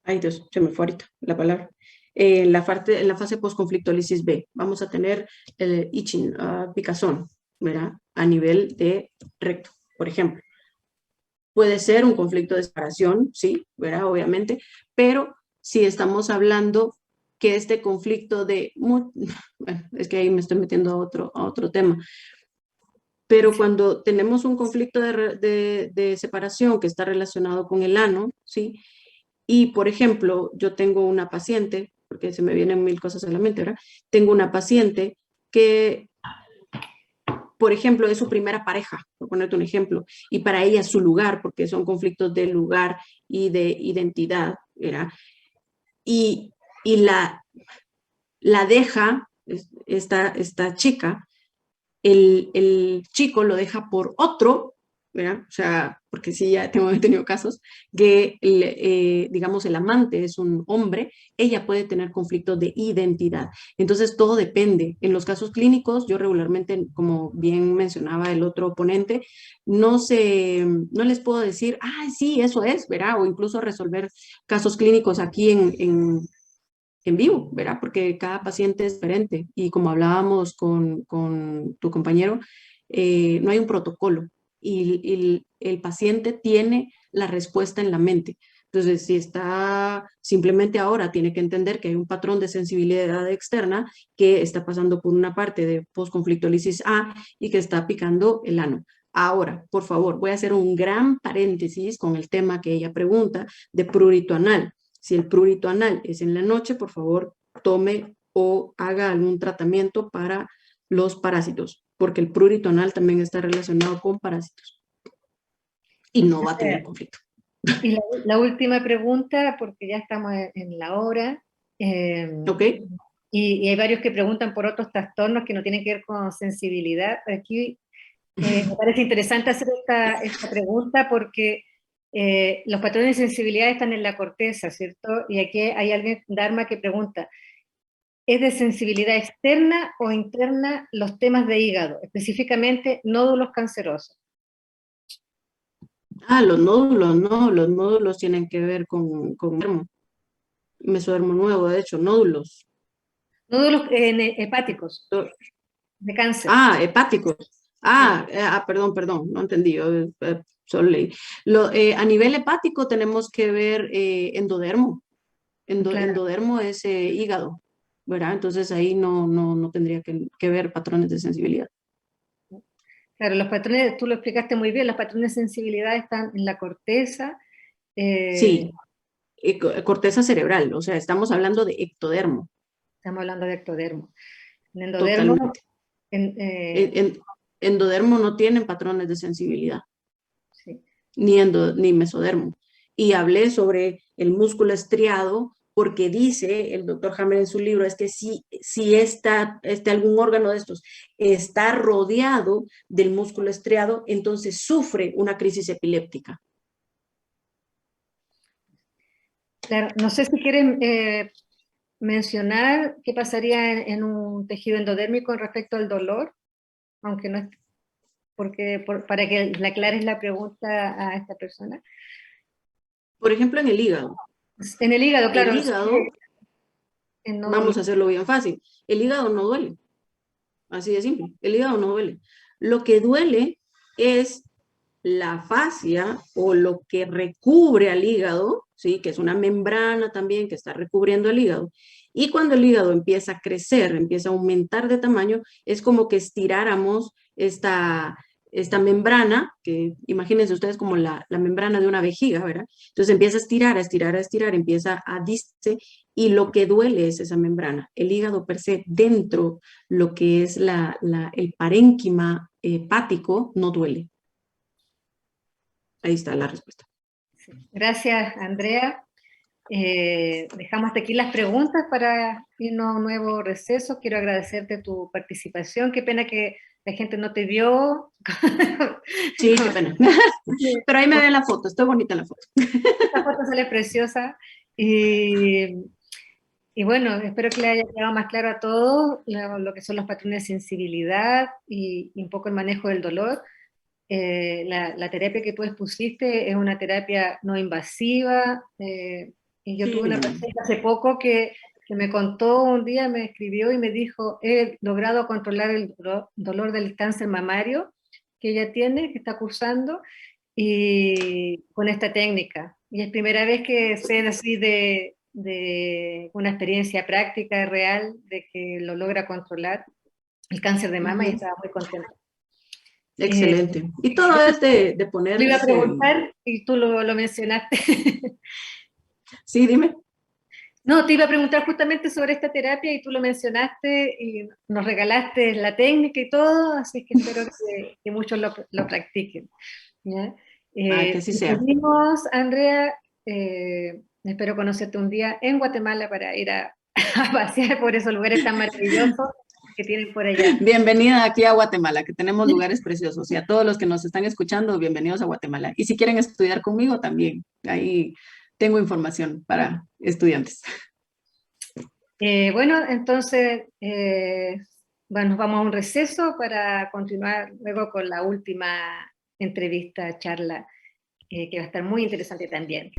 Ay, Dios, se me fue ahorita la palabra. En la fase post-conflicto lisis B, vamos a tener el itching, picazón, ¿verdad? A nivel de recto, por ejemplo. Puede ser un conflicto de separación, sí, ¿verdad? Obviamente, pero si estamos hablando que este conflicto bueno, es que ahí me estoy metiendo a otro tema, pero cuando tenemos un conflicto de separación que está relacionado con el ano, ¿sí? Y, por ejemplo, yo tengo una paciente, porque se me vienen mil cosas a la mente, ¿verdad? Tengo una paciente que, por ejemplo, es su primera pareja, por ponerte un ejemplo, y para ella su lugar, porque son conflictos de lugar y de identidad, ¿verdad? Y, y la deja, esta chica, el chico lo deja por otro, ¿verdad? O sea, porque sí, ya he tenido casos que, digamos, el amante es un hombre, ella puede tener conflictos de identidad. Entonces, todo depende. En los casos clínicos, yo regularmente, como bien mencionaba el otro oponente, no les puedo decir, sí, eso es, ¿verdad? O incluso resolver casos clínicos aquí en vivo, ¿verdad? Porque cada paciente es diferente y como hablábamos con tu compañero, no hay un protocolo y el paciente tiene la respuesta en la mente. Entonces, si está simplemente ahora, tiene que entender que hay un patrón de sensibilidad externa que está pasando por una parte de postconflicto lisis A y que está picando el ano. Ahora, por favor, voy a hacer un gran paréntesis con el tema que ella pregunta de prurito anal. Si el prurito anal es en la noche, por favor, tome o haga algún tratamiento para los parásitos, porque el prurito anal también está relacionado con parásitos y no va a tener conflicto. Y la última pregunta, porque ya estamos en la hora, ¿Ok? y hay varios que preguntan por otros trastornos que no tienen que ver con sensibilidad. Aquí me parece interesante hacer esta pregunta porque los patrones de sensibilidad están en la corteza, ¿cierto? Y aquí hay alguien, Dharma, que pregunta, ¿es de sensibilidad externa o interna los temas de hígado, específicamente nódulos cancerosos? Los nódulos, no, los nódulos tienen que ver con mesodermo nuevo, de hecho, nódulos. Nódulos hepáticos, de cáncer. Hepáticos. Sí, Perdón, no entendí, yo, solo leí. A nivel hepático tenemos que ver endodermo. claro. Endodermo es hígado, ¿verdad? Entonces ahí no tendría que ver patrones de sensibilidad. Claro, los patrones, tú lo explicaste muy bien, los patrones de sensibilidad están en la corteza. Sí, corteza cerebral, o sea, estamos hablando de ectodermo, Estamos hablando de ectodermo. En endodermo, totalmente. en, Endodermo no tienen patrones de sensibilidad, sí, ni mesodermo. y hablé sobre el músculo estriado, porque dice el doctor Hammer en su libro, es que si algún órgano de estos está rodeado del músculo estriado, entonces sufre una crisis epiléptica. Claro, no sé si quieren mencionar qué pasaría en un tejido endodérmico respecto al dolor, aunque no es, para que le aclares la pregunta a esta persona. Por ejemplo, en el hígado. En el hígado, claro. El hígado, no vamos a hacerlo bien fácil, el hígado no duele, así de simple, el hígado no duele. Lo que duele es la fascia o lo que recubre al hígado, ¿sí? Que es una membrana también que está recubriendo el hígado. Y cuando el hígado empieza a crecer, empieza a aumentar de tamaño, es como que estiráramos esta membrana, que imagínense ustedes como la membrana de una vejiga, ¿verdad? Entonces empieza a estirar, a estirar, a estirar, empieza a dice, y lo que duele es esa membrana. El hígado per se, dentro, lo que es el parénquima hepático, no duele. Ahí está la respuesta. Sí. Gracias, Andrea. Dejamos hasta aquí las preguntas para irnos a un nuevo receso. Quiero agradecerte tu participación. Qué pena que la gente no te vio. Sí, qué pena. Pero ahí me ve la foto, está bonita la foto. Esta foto sale preciosa. Y bueno, espero que le haya quedado más claro a todos lo que son los patrones de sensibilidad y un poco el manejo del dolor. La terapia que tú expusiste es una terapia no invasiva. Y yo tuve una paciente hace poco que me contó un día, me escribió y me dijo, he logrado controlar el dolor del cáncer mamario que ella tiene, que está cursando, y con esta técnica. Y es primera vez que sé así de una experiencia práctica real de que lo logra controlar el cáncer de mama y estaba muy contenta. Excelente. Y todo es de poner... Le iba a preguntar y tú lo mencionaste. Sí, dime. No, te iba a preguntar justamente sobre esta terapia y tú lo mencionaste y nos regalaste la técnica y todo, así que espero que muchos lo practiquen. ¿Ya? Que así sea. Seguimos, Andrea, espero conocerte un día en Guatemala para ir a pasear por esos lugares tan maravillosos que tienen por allá. Bienvenida aquí a Guatemala, que tenemos lugares preciosos. Y a todos los que nos están escuchando, bienvenidos a Guatemala. Y si quieren estudiar conmigo también, ahí tengo información para estudiantes. Bueno, entonces, bueno, nos vamos a un receso para continuar luego con la última entrevista, charla, que va a estar muy interesante también.